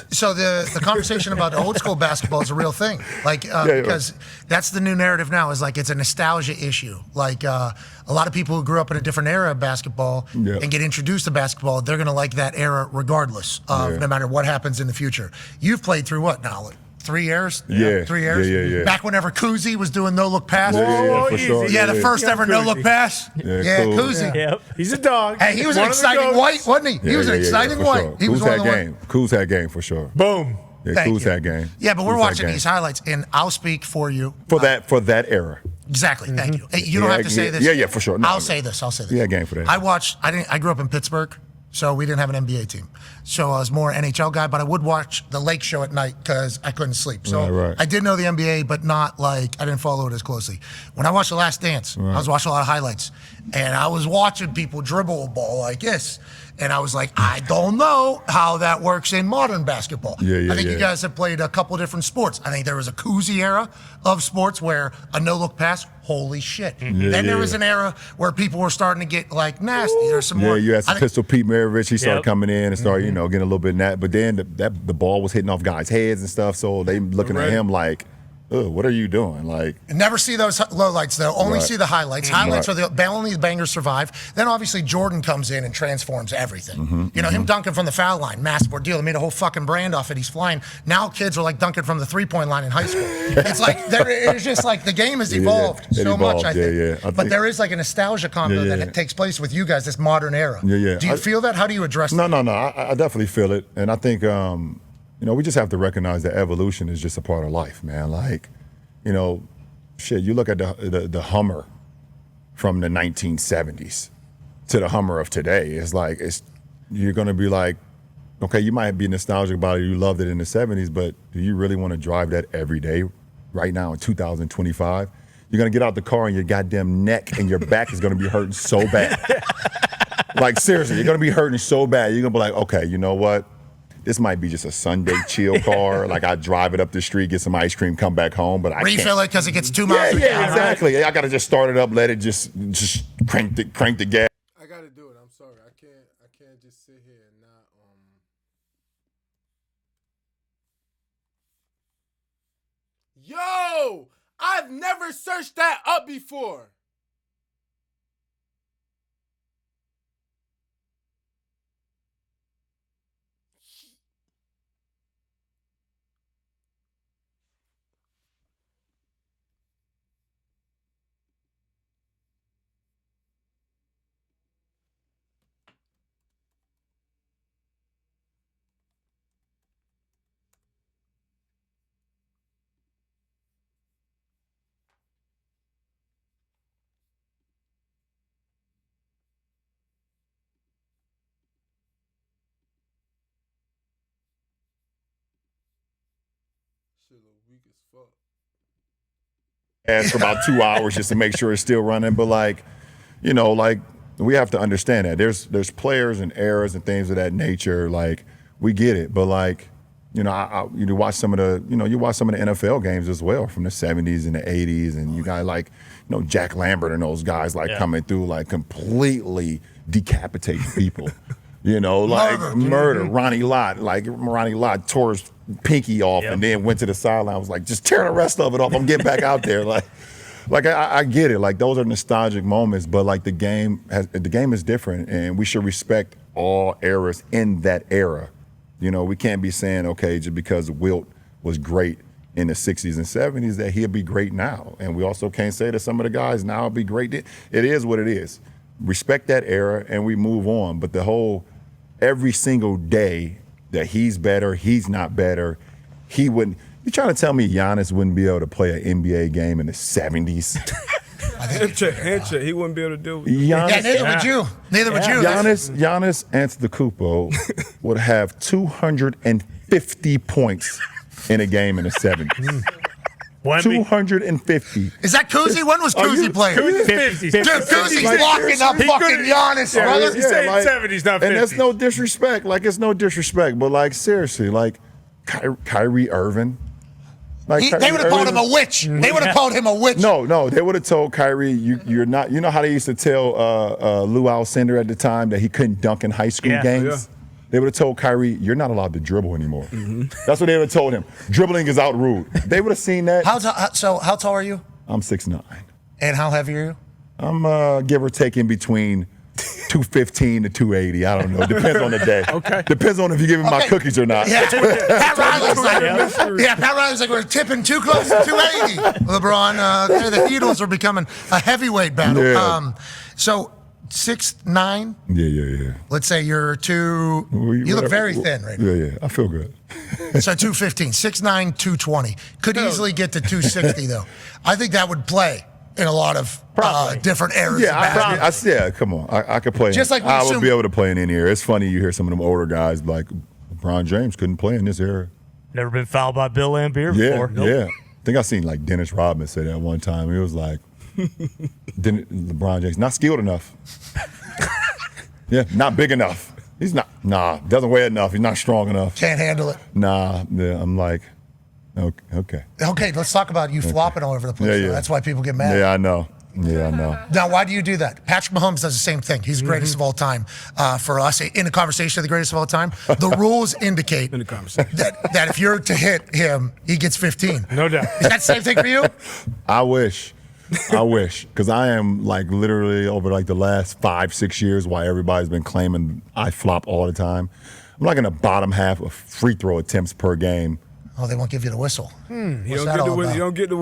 So the conversation about old school basketball is a real thing, like because that's the new narrative now. Is like it's a nostalgia issue. Like a lot of people who grew up in a different era of basketball and get introduced to basketball, they're going to like that era regardless of no matter what happens in the future. You've played through what now? Like 3 years? Yeah. 3 years? Yeah. Back whenever Kuzi was doing no-look pass. Yeah, for sure. Yeah, the first ever no-look pass. Yeah, cool. Kuzi. Yep. He's a dog. Hey, he was an exciting white, wasn't he? He was an exciting white. Sure. He was Kuz one had of the game. Kuz had game for sure. Boom. Yeah, Thank Kuz you. had game. Yeah, but we're Kuz had watching game. these highlights, and I'll speak for you. For that era. Exactly. Thank you. Hey, you don't have to say this. Yeah, for sure. No, I'll say this. Yeah, game for that. I grew up in Pittsburgh, so we didn't have an NBA team. So I was more an NHL guy, but I would watch the Lake Show at night because I couldn't sleep. So Right. I did know the NBA, but not like I didn't follow it as closely. When I watched The Last Dance, I was watching a lot of highlights, and I was watching people dribble a ball like this. And I was like, I don't know how that works in modern basketball. I think you guys have played a couple different sports. I think there was a Kuzi era of sports where a no-look pass, holy shit. Then there was an era where people were starting to get like nasty. There's some more. Yeah, you had some Pistol Pete Maravich. He started coming in and started, you know, getting a little bit that. But then the ball was hitting off guys' heads and stuff. So they looking at him like, ugh, what are you doing? Like, never see those lowlights though. Only see the highlights. Highlights are only the bangers survive. Then obviously Jordan comes in and transforms everything. You know, him dunking from the foul line, massive ordeal. He made a whole fucking brand off it. He's flying. Now kids are like dunking from the 3-point line in high school. It's like it's just like the game has evolved so much. I think. But there is like a nostalgia combo that takes place with you guys. This modern era. Do you feel that? How do you address that? No. I definitely feel it, and I think you know, we just have to recognize that evolution is just a part of life, man. Like, you know, shit, you look at the Hummer from the 1970s to the Hummer of today. It's like, you're going to be like, okay, you might be nostalgic about it. You loved it in the 70s, but do you really want to drive that every day right now in 2025? You're going to get out the car and your goddamn neck and your back is going to be hurting so bad. Like, seriously, you're going to be hurting so bad. You're going to be like, okay, you know what? This might be just a Sunday chill car. Like, I drive it up the street, get some ice cream, come back home, but I can't. Refill it because it gets 2 miles. Yeah, exactly. I got to just start it up, let it just crank the gas. I got to do it. I'm sorry. I can't just sit here and not Yo! I've never searched that up before. Shit look weak as fuck. Ask for about 2 hours just to make sure it's still running. But like, you know, like we have to understand that there's players and errors and things of that nature. Like we get it, but like, you know, you watch some of the NFL games as well from the 70s and the 80s, and you got like, you know, Jack Lambert and those guys like coming through like completely decapitating people. You know, like murder. Ronnie Lott tore his pinky off and then went to the sideline. I was like, just tear the rest of it off. I'm getting back out there. Like I get it. Like those are nostalgic moments, but like the game is different, and we should respect all eras in that era. You know, we can't be saying, okay, just because Wilt was great in the 60s and 70s that he'll be great now. And we also can't say that some of the guys now will be great. It is what it is. Respect that era and we move on. But the whole every single day that he's better, he's not better, he wouldn't. You trying to tell me Giannis wouldn't be able to play an NBA game in the 70s? Handshake. He wouldn't be able to do it. Neither would you. Neither would you. Giannis Antetokounmpo would have 250 points in a game in the 70s. 250. Is that Kuzi? When was Kuzi playing? Kuzi's 50s. Dude, Kuzi's locking up fucking Giannis, brother. He's saying 70s, not 50s. And that's no disrespect. Like, it's no disrespect. But, like, seriously, like, Kyrie Irving. Like They would have called him a witch. They would have called him a witch. No, they would have told Kyrie, you're not. You know how they used to tell Lou Alcindor at the time that he couldn't dunk in high school games? Yeah. They would have told Kyrie, you're not allowed to dribble anymore. That's what they would have told him. Dribbling is out rude. They would have seen that. How tall are you? I'm 6'9". And how heavy are you? I'm give or take in between 215 to 280. I don't know. Depends on the day. Okay. Depends on if you're giving my cookies or not. Yeah, Pat Riley's like, we're tipping too close to 280. LeBron, the Beatles are becoming a heavyweight battle. Yeah. So 6'9". Yeah. Let's say you're two. You look very thin right now. Yeah. I feel good. So 215, 6'9", 220. Could easily get to 260 though. I think that would play in a lot of different eras. Yeah, come on. I could play. Just like I would be able to play in any era. It's funny you hear some of them older guys like LeBron James couldn't play in this era. Never been fouled by Bill Laimbeer before. Yeah. I think I seen like Dennis Rodman say that one time. He was like, LeBron James not skilled enough. Not big enough. He's not. Doesn't weigh enough. He's not strong enough. Can't handle it. I'm like, okay. Okay, let's talk about you flopping all over the place. Yeah. That's why people get mad. Yeah, I know. Now, why do you do that? Patrick Mahomes does the same thing. He's the greatest of all time for us. In the conversation of the greatest of all time, the rules indicate that if you're to hit him, he gets 15. No doubt. Is that the same thing for you? I wish. Because I am like literally over like the last 5-6 years why everybody's been claiming I flop all the time. I'm like in the bottom half of free throw attempts per game. Oh, they won't give you the whistle. You don't get the whistles. You don't get the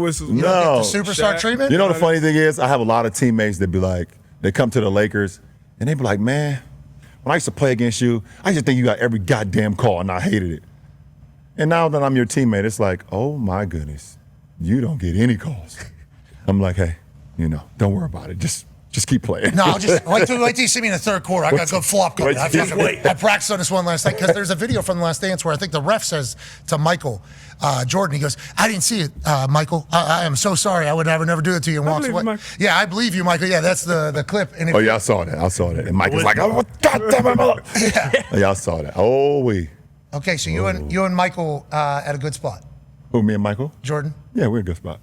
superstar treatment? You know the funny thing is, I have a lot of teammates that be like, they come to the Lakers and they be like, man, when I used to play against you, I used to think you got every goddamn call and I hated it. And now that I'm your teammate, it's like, oh my goodness, you don't get any calls. I'm like, hey, don't worry about it. Just keep playing. No, just wait till you see me in the third quarter. I got a good flop coming. I practiced on this one last night because there's a video from the Last Dance where I think the ref says to Michael Jordan, he goes, I didn't see it, Michael. I am so sorry. I would never do it to you, and walks away. Yeah, I believe you, Michael. Yeah, that's the clip. And I saw that. And Michael's like, oh, God damn it. Yeah, I saw that. Okay, so you and Michael at a good spot. Who, me and Michael? Jordan? Yeah, we're in a good spot.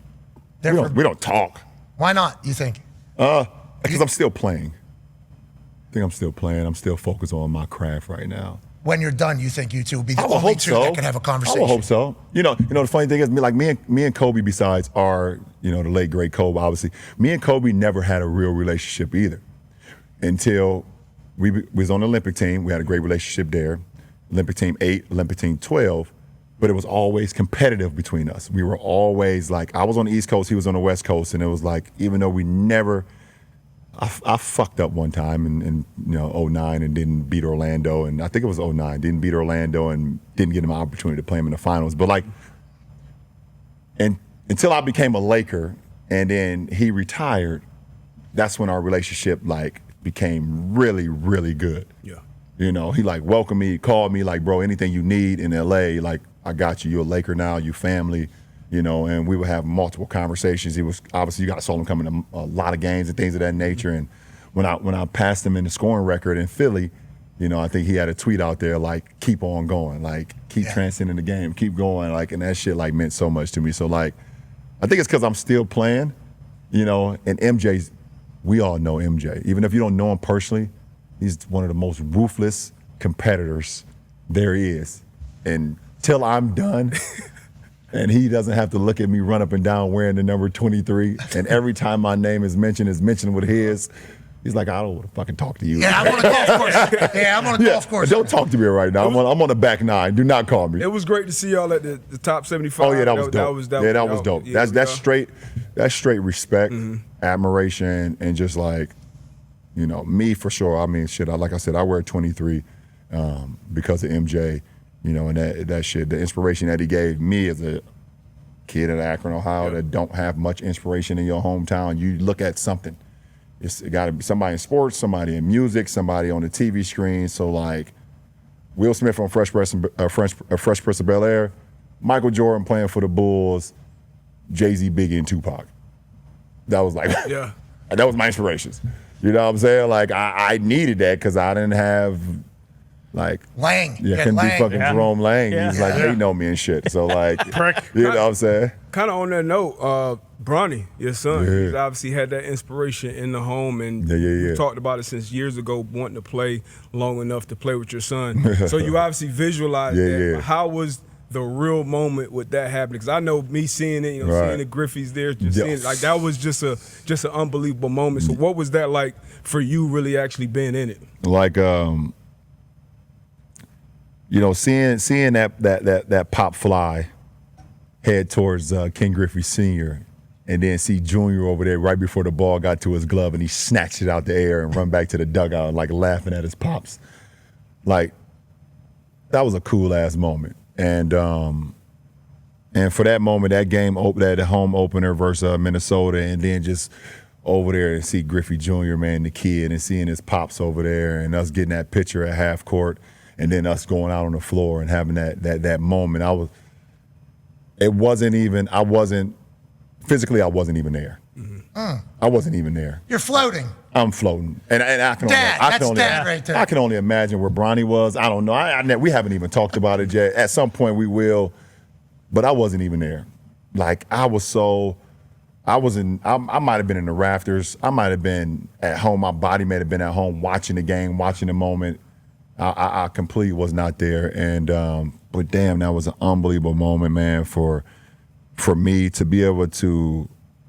We don't talk. Why not, you think? Because I'm still playing. I think I'm still playing. I'm still focused on my craft right now. when you're done, you think you two will be the I would only hope two so. that can have a conversation? I would hope so. The funny thing is, me and Kobe, besides our, the late great Kobe, obviously, me and Kobe never had a real relationship either until we was on the Olympic team. We had a great relationship there. Olympic team 8, Olympic team 12, but it was always competitive between us. We were always like, I was on the East Coast, he was on the West Coast, and it was like, even though we never, I fucked up one time in 09 and didn't beat Orlando, and I think it was 09, didn't beat Orlando and didn't get him an opportunity to play him in the finals. But like, and until I became a Laker and then he retired, that's when our relationship like became really, really good. Yeah. He like welcomed me, called me like, bro, anything you need in LA, like I got you. You're a Laker now, you family, and we would have multiple conversations. He was obviously, you got saw him coming to a lot of games and things of that nature. And when I passed him in the scoring record in Philly, I think he had a tweet out there like, keep on going, like keep transcending the game, keep going, like, and that shit like meant so much to me. So like, I think it's because I'm still playing, and MJ's, we all know MJ. Even if you don't know him personally, he's one of the most ruthless competitors there is. And till I'm done, and he doesn't have to look at me run up and down wearing the number 23, and every time my name is mentioned with his, he's like, I don't want to fucking talk to you. Yeah, I'm on a golf course. Yeah, I'm on a golf course. Don't talk to me right now. I'm on the back nine. Do not call me. It was great to see y'all at the top 75. Oh yeah, that was dope. That was dope. Yeah, that's straight respect, admiration, and just like, me for sure. I mean, shit. Like I said, I wear 23 because of MJ. And that shit, the inspiration that he gave me as a kid in Akron, Ohio, that don't have much inspiration in your hometown. You look at something. It got to be somebody in sports, somebody in music, somebody on the TV screen. So like Will Smith on Fresh Prince of Bel-Air, Michael Jordan playing for the Bulls, Jay-Z, Biggie, and Tupac. That was like, that was my inspirations. You know what I'm saying? Like I needed that because I didn't have like Lang. Yeah, couldn't be fucking Jerome Lang. He's like hating on me and shit. So like, you know what I'm saying? Kind of on that note, Bronny, your son, he's obviously had that inspiration in the home, and we talked about it since years ago, wanting to play long enough to play with your son. So you obviously visualized that. But how was the real moment with that happening? Because I know me seeing it, seeing the Griffey's there, seeing it, like that was just an unbelievable moment. So what was that like for you, really actually being in it? Like, seeing that pop fly head towards Ken Griffey Sr. and then see Junior over there right before the ball got to his glove and he snatched it out the air and run back to the dugout like laughing at his pops. Like, that was a cool ass moment. And for that moment, that game, that home opener versus Minnesota, and then just over there and see Griffey Jr., man, the kid, and seeing his pops over there and us getting that picture at half court, and then us going out on the floor and having that moment. I wasn't even there. I wasn't even there. You're floating. I'm floating, and I can right there. I can only imagine where Bronny was. I don't know. We haven't even talked about it yet. At some point we will, but I wasn't even there. Like I might have been in the rafters. I might have been at home. My body may have been at home watching the game, watching the moment. I completely was not there, and but damn, that was an unbelievable moment, man. For me to be able to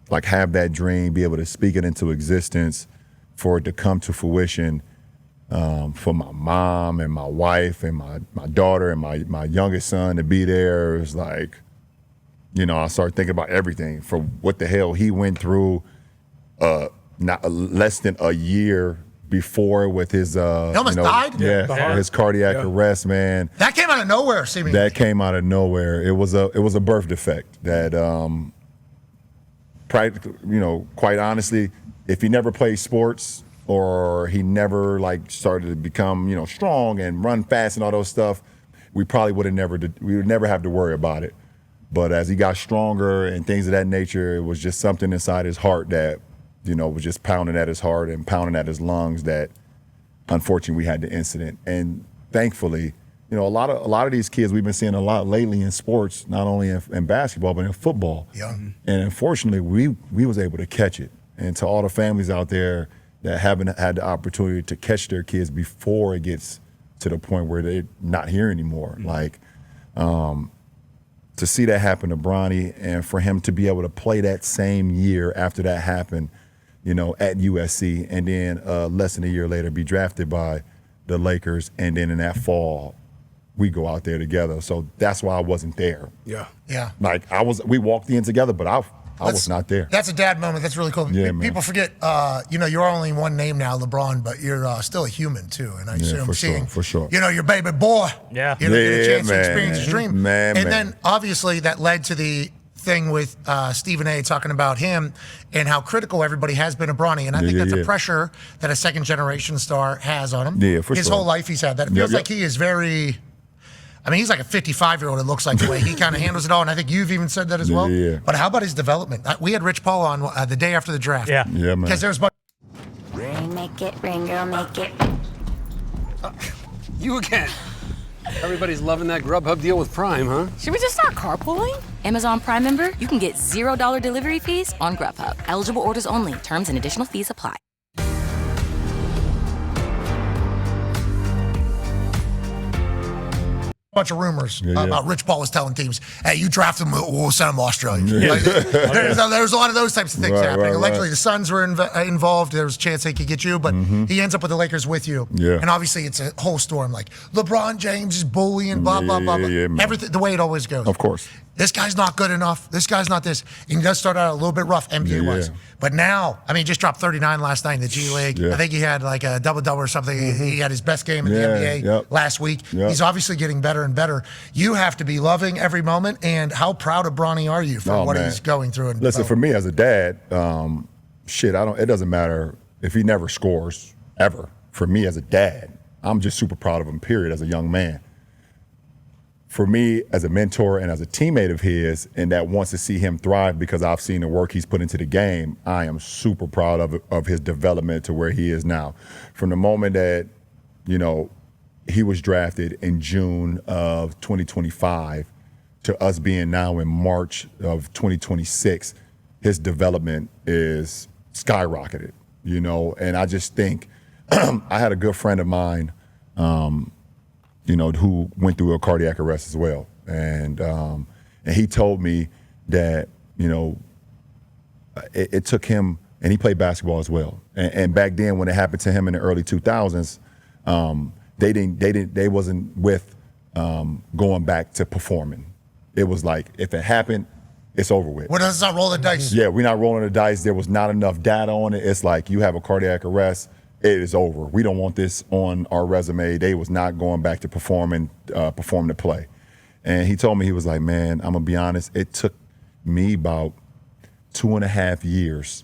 like have that dream, be able to speak it into existence, for it to come to fruition, for my mom and my wife and my daughter and my youngest son to be there. It was like, I started thinking about everything for what the hell he went through, not less than a year before with his he almost died? His cardiac arrest, man. That came out of nowhere, seemingly. That came out of nowhere. It was a birth defect that quite honestly, if he never played sports or he never like started to become, strong and run fast and all those stuff, we would never have to worry about it. But as he got stronger and things of that nature, it was just something inside his heart that was just pounding at his heart and pounding at his lungs that, unfortunately, we had the incident. And thankfully, a lot of these kids we've been seeing a lot lately in sports, not only in basketball but in football. Yeah. And unfortunately, we was able to catch it. And to all the families out there that haven't had the opportunity to catch their kids before it gets to the point where they're not here anymore. Like, to see that happen to Bronny and for him to be able to play that same year after that happened, you know, at USC, and then less than a year later be drafted by the Lakers, and then in that fall we go out there together. So that's why I wasn't there. Yeah. Yeah. Like we walked in together, but I was not there. That's a dad moment. That's really cool. Yeah, man. People forget, you know, you're only one name now, LeBron, but you're still a human too. And I assume for sure. you know, your baby boy, Yeah. you know, get a chance man. to experience his dream. Man, and then obviously that led to the thing with Stephen A. talking about him and how critical everybody has been of Bronny. And I think that's a pressure that a second generation star has on him. Yeah, for His sure. whole life he's had that. It feels like he is very... I mean, he's like a 55-year-old, it looks like, the way he kind of handles it all. And I think you've even said that as well. Yeah. But how about his development? We had Rich Paul on the day after the draft. Yeah. Yeah, man. Because there was... Rain, make it rain, girl, make it. You again. Everybody's loving that Grubhub deal with Prime, huh? Should we just start carpooling? Amazon Prime member, you can get $0 delivery fees on Grubhub. Eligible orders only. Terms and additional fees apply. Bunch of rumors about Rich Paul was telling teams, hey, you draft him, we'll send him to Australia. Like, there's a lot of those types of things happening. Allegedly, the Suns were involved. There was a chance they could get you, but he ends up with the Lakers with you. Yeah. And obviously, it's a whole storm. Like, LeBron James is bullying, blah, blah, blah, blah. Everything, the way it always goes. Of course. This guy's not good enough. This guy's not this. And he does start out a little bit rough, NBA-wise. But now, I mean, he just dropped 39 last night in the G League. I think he had like a double-double or something. He had his best game in the NBA last week. He's obviously getting better and better. You have to be loving every moment. And how proud of Bronny are you for what he's going through? And listen, for me as a dad, it doesn't matter if he never scores, ever. For me as a dad, I'm just super proud of him, period, as a young man. For me, as a mentor and as a teammate of his, and that wants to see him thrive because I've seen the work he's put into the game, I am super proud of his development to where he is now. From the moment that, you know, he was drafted in June of 2025 to us being now in March of 2026, his development is skyrocketed, you know, and I just think I had a good friend of mine, you know, who went through a cardiac arrest as well. And he told me that, you know, it took him, and he played basketball as well. And back then when it happened to him in the early 2000s, they wasn't with going back to performing. It was like, if it happened, it's over with. What does not roll the dice? Yeah, we're not rolling the dice. There was not enough data on it. It's like, you have a cardiac arrest, it is over. We don't want this on our resume. They was not going back to perform the play. And he told me, he was like, man, I'm gonna be honest, it took me about 2.5 years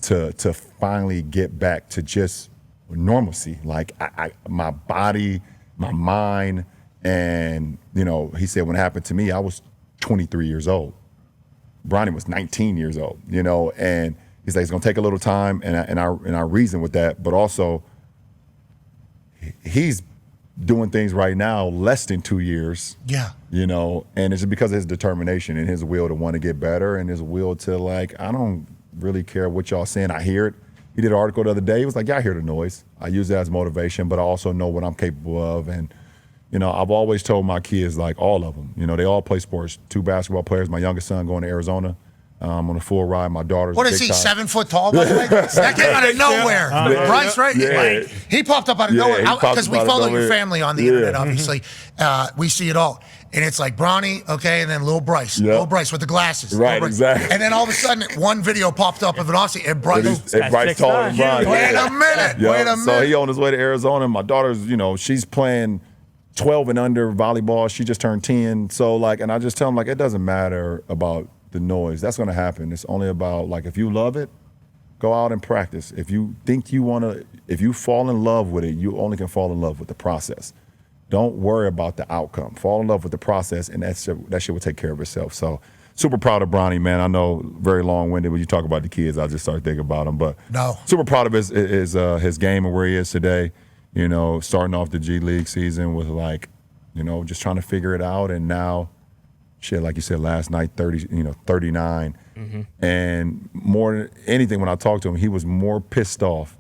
to finally get back to just normalcy. Like my body, my mind, and you know, he said when it happened to me, I was 23 years old. Bronny was 19 years old, you know, and he's like, it's gonna take a little time, and I reason with that, but also he's doing things right now less than 2 years. Yeah. You know, and it's because of his determination and his will to want to get better and his will to like, I don't really care what y'all saying. I hear it. He did an article the other day. He was like, yeah, I hear the noise. I use that as motivation, but I also know what I'm capable of. And, you know, I've always told my kids, like all of them, you know, they all play sports. 2 basketball players. My youngest son going to Arizona. On a full ride. My daughter's What is he, 7 foot tall, by the way? That came out of nowhere. Bryce, right? Yeah. Like, he popped up out of nowhere. Because we follow your family on the internet, Yeah. obviously. We see it all. And it's like Bronny, okay, and then Lil Bryce. Yep. Lil Bryce with the glasses. Right, exactly. And then all of a sudden, one video popped up of an Aussie, and Bryce. And Bryce taller than Bronny. Wait a minute. Yep. Wait a minute. So he on his way to Arizona. My daughter's, you know, she's playing 12 and under volleyball. She just turned 10. So, like, and I just tell him, like, it doesn't matter about the noise. That's going to happen. It's only about, like, if you love it, go out and practice. If you think you want to, if you fall in love with it, you only can fall in love with the process. Don't worry about the outcome. Fall in love with the process, and that shit will take care of itself. So, super proud of Bronny, man. I know very long-winded when you talk about the kids. I just start thinking about them, but super proud of his game and where he is today. You know, starting off the G League season with, like, you know, just trying to figure it out, and now, shit, like you said last night, 39. And more than anything, when I talked to him, he was more pissed off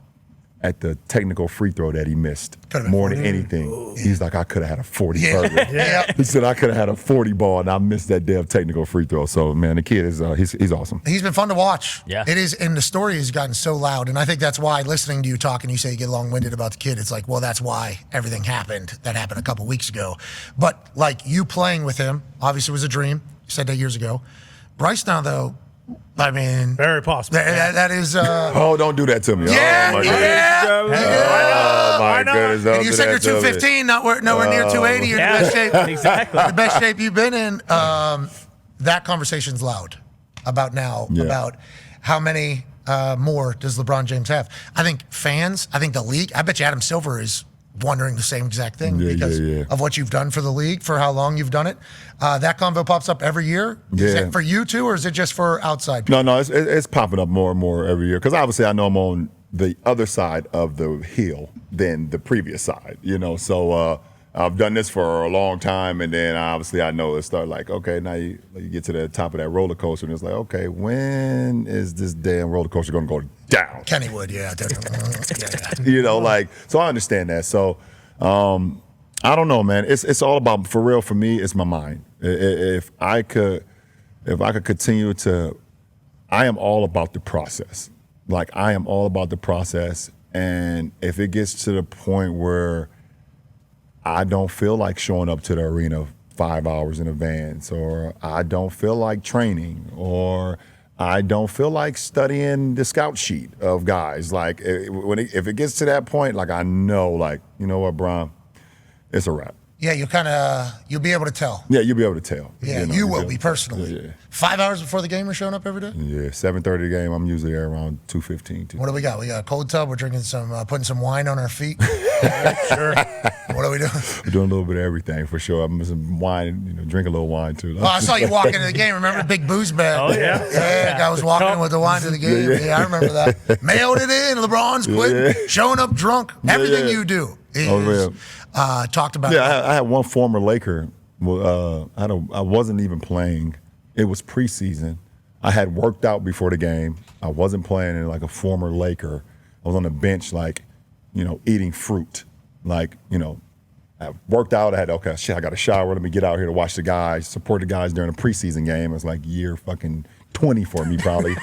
at the technical free throw that he missed more than anything. He's like, I could have had a 40 burger. Yeah. He said, I could have had a 40 ball, and I missed that damn technical free throw. So, man, the kid is he's awesome. He's been fun to watch. Yeah. It is, and the story has gotten so loud. And I think that's why, listening to you talk and you say you get long-winded about the kid, it's like, well, that's why everything happened. That happened a couple weeks ago. But, like, you playing with him, obviously was a dream. You said that years ago. Bryce now, though, I mean, Very possible. that is. Oh, don't do that to me. Yeah, oh, my yeah. goodness. Oh, my goodness. Don't And you do said you're that to me. 215, nowhere near 280. You're in the best shape. Exactly. The best shape you've been in. That conversation's loud about now, about how many more does LeBron James have. I think fans, I think the league, I bet you Adam Silver is wondering the same exact thing because of what you've done for the league, for how long you've done it. That convo pops up every year. Is it for you too, or is it just for outside people? No, it's popping up more and more every year because obviously I know I'm on the other side of the hill than the previous side, So I've done this for a long time, and then obviously I know it started like, okay, now you get to the top of that roller coaster, and it's like, okay, when is this damn roller coaster going to go down? Kennywood, yeah, definitely. So I understand that. So I don't know, man. It's all about, for real, for me, it's my mind. If I could continue to, I am all about the process. Like, I am all about the process, and if it gets to the point where I don't feel like showing up to the arena 5 hours in advance, or I don't feel like training, or I don't feel like studying the scout sheet of guys. Like, if it gets to that point, like, I know, like, you know what, Brian, it's a wrap. Yeah, you'll be able to tell. Yeah, you'll be able to tell. Yeah, you will be personally. Yeah. 5 hours before the game, you're showing up every day? Yeah, 7:30 the game. I'm usually there around 2:15. What do we got? We got a cold tub. We're drinking putting some wine on our feet. Sure. What are we doing? We're doing a little bit of everything for sure. I'm some wine, drink a little wine too. Oh, I saw you walk into the game. Remember the big booze bag? Oh, yeah. Yeah, the guy was walking in with the wine to the game. Yeah, I remember that. Mailed it in. LeBron's quit. Showing up drunk. Everything you do is talked about. Yeah, I had one former Laker. I wasn't even playing. It was preseason. I had worked out before the game. I wasn't playing, and like a former Laker, I was on the bench, like, eating fruit. Like, I worked out. I got a shower. Let me get out here to watch the guys, support the guys during a preseason game. It was like year fucking 20 for me, probably.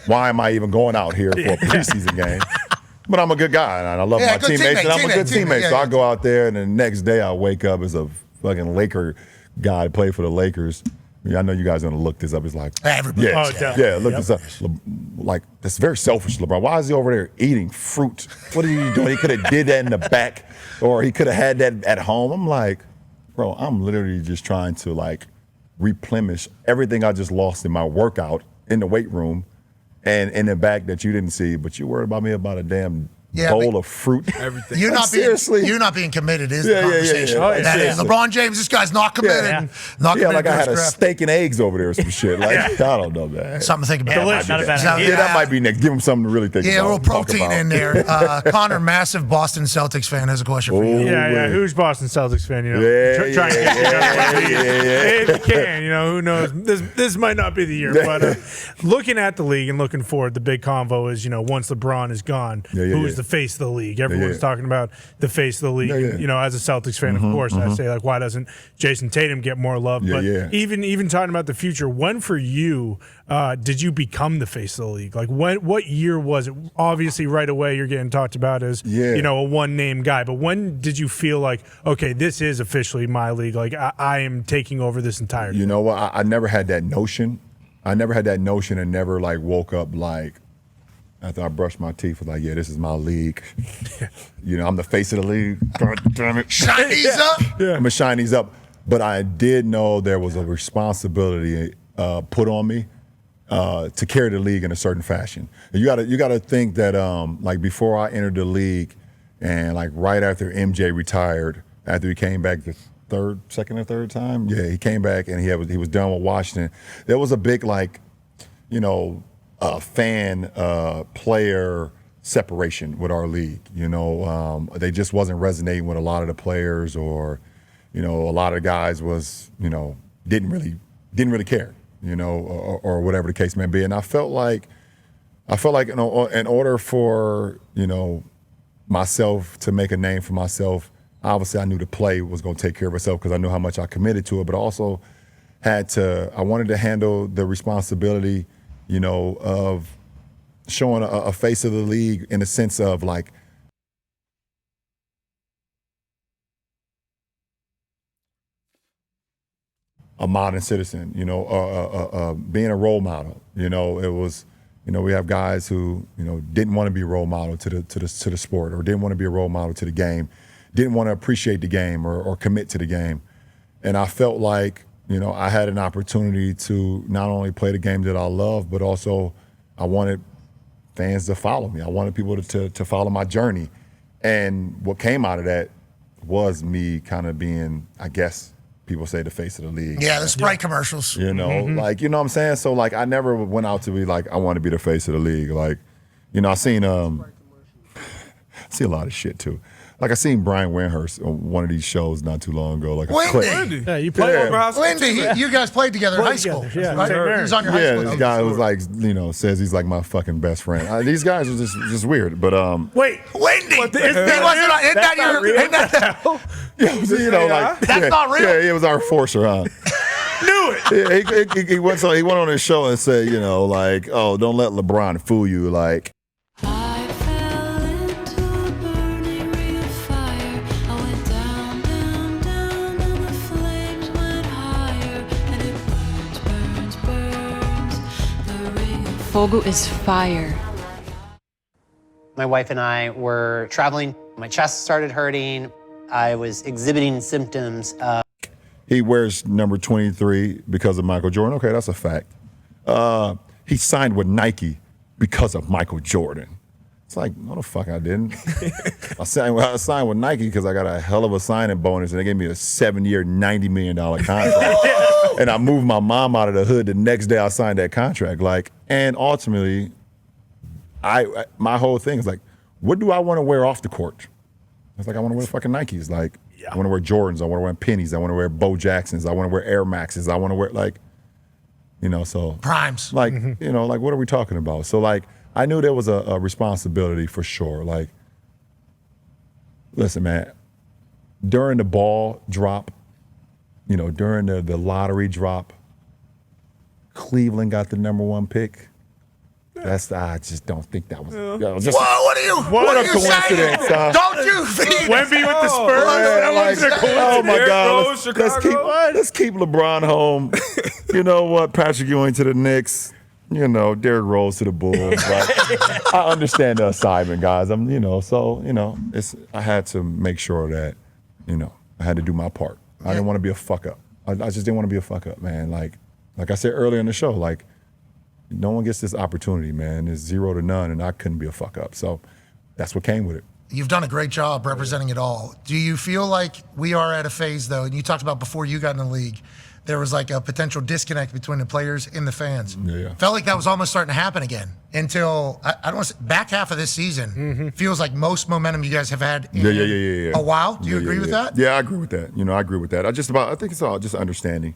Why am I even going out here for a preseason game? But I'm a good guy, and I love my teammates, and I'm a good teammate. So I go out there, and the next day I wake up as a fucking Laker guy to play for the Lakers. I know you guys are going to look this up. It's like, everybody. Look this up. Like, that's very selfish, LeBron. Why is he over there eating fruit? What are you doing? He could have did that in the back, or he could have had that at home. I'm like, bro, I'm literally just trying to, like, replenish everything I just lost in my workout in the weight room and in the back that you didn't see, but you worried about me about a damn bowl of fruit. Everything. You're not being committed is the conversation. That is LeBron James. This guy's not committed. Not committed. Like I had a steak and eggs over there or some shit. Like, I don't know, man. Something to think about. That might be next. Give him something to really think about. Yeah, a little protein in there. Connor, massive Boston Celtics fan, has a question for you. Yeah. Who's Boston Celtics fan? Try and get if you can. Who knows? This might not be the year, but looking at the league and looking forward, the big convo is, once LeBron is gone, who is the face of the league? Everyone's talking about the face of the league. As a Celtics fan, of course, I say, like, why doesn't Jason Tatum get more love? But even talking about the future, when for you did you become the face of the league? Like, what year was it? Obviously, right away you're getting talked about as a one name guy. But when did you feel like, okay, this is officially my league? Like, I am taking over this entire. You know what? I never had that notion. And never like woke up like, after I brushed my teeth, was like, this is my league. I'm the face of the league. God damn it. Shine these up. I'm going to shine these up. But I did know there was a responsibility put on me to carry the league in a certain fashion. And you got to think that like before I entered the league, and like right after MJ retired, after he came back the second or third time, he came back and he was done with Washington. There was a big fan player separation with our league. They just wasn't resonating with a lot of the players, or a lot of guys was didn't really care, or whatever the case may be. And I felt like in order for myself to make a name for myself. Obviously, I knew the play was going to take care of itself because I knew how much I committed to it, but also I wanted to handle the responsibility, of showing a face of the league in the sense of like, a modern citizen, being a role model. It was, we have guys who, didn't want to be a role model to the sport, or didn't want to be a role model to the game, didn't want to appreciate the game or commit to the game. And I felt like, I had an opportunity to not only play the game that I love, but also I wanted fans to follow me. I wanted people to follow my journey. And what came out of that was me kind of being, I guess, people say the face of the league. Yeah, the Sprite commercials. Like, you know what I'm saying? So, like, I never went out to be like, I want to be the face of the league. Like, I seen a lot of shit, too. Like, I seen Brian Windhurst on one of these shows not too long ago. Like, a clip. Yeah, you played over high school. Wendy, you guys played together in high school. Yeah, right? He was on your high school. This guy was like, says he's like my fucking best friend. These guys are just weird. But wait, Wendy, isn't that that's not real. Yeah, he was our enforcer, huh? Knew it. He went on his show and said, like, oh, don't let LeBron fool you, like. I fell into a burning ring of fire. I went down, down, down, and the flames went higher. And it burns, the ring of Fogo is fire. My wife and I were traveling. My chest started hurting. I was exhibiting symptoms of. He wears number 23 because of Michael Jordan. Okay, that's a fact. He signed with Nike because of Michael Jordan. It's like, no, the fuck I didn't. I signed with Nike because I got a hell of a signing bonus, and they gave me a 7-year, $90 million contract. And I moved my mom out of the hood the next day I signed that contract. Like, and ultimately, my whole thing is like, what do I want to wear off the court? It's like, I want to wear fucking Nikes. Like, I want to wear Jordans. I want to wear pennies. I want to wear Bo Jacksons. I want to wear Air Maxes. I want to wear, like, so. Primes. Like, like, what are we talking about? So, like, I knew there was a responsibility for sure. Like, listen, man, during the ball drop, during the lottery drop, Cleveland got the #1 pick. I just don't think that was. What are you? What a coincidence! Don't you think? Wemby with the Spurs. Oh my God! Let's keep LeBron home. You know what? Patrick Ewing to the Knicks. Derrick Rose to the Bulls. Like, I understand the assignment, guys. I had to make sure that, I had to do my part. I didn't want to be a fuck up. I just didn't want to be a fuck up, man. Like I said earlier in the show, like. No one gets this opportunity, man. It's 0 to none, and I couldn't be a fuck up. So that's what came with it. You've done a great job representing it all. Do you feel like we are at a phase, though, and you talked about before you got in the league, there was like a potential disconnect between the players and the fans. Yeah. Felt like that was almost starting to happen again until, I don't want to say, back half of this season. Feels like most momentum you guys have had in a while. Do you agree with that? Yeah, I agree with that. I agree with that. I think it's all just understanding,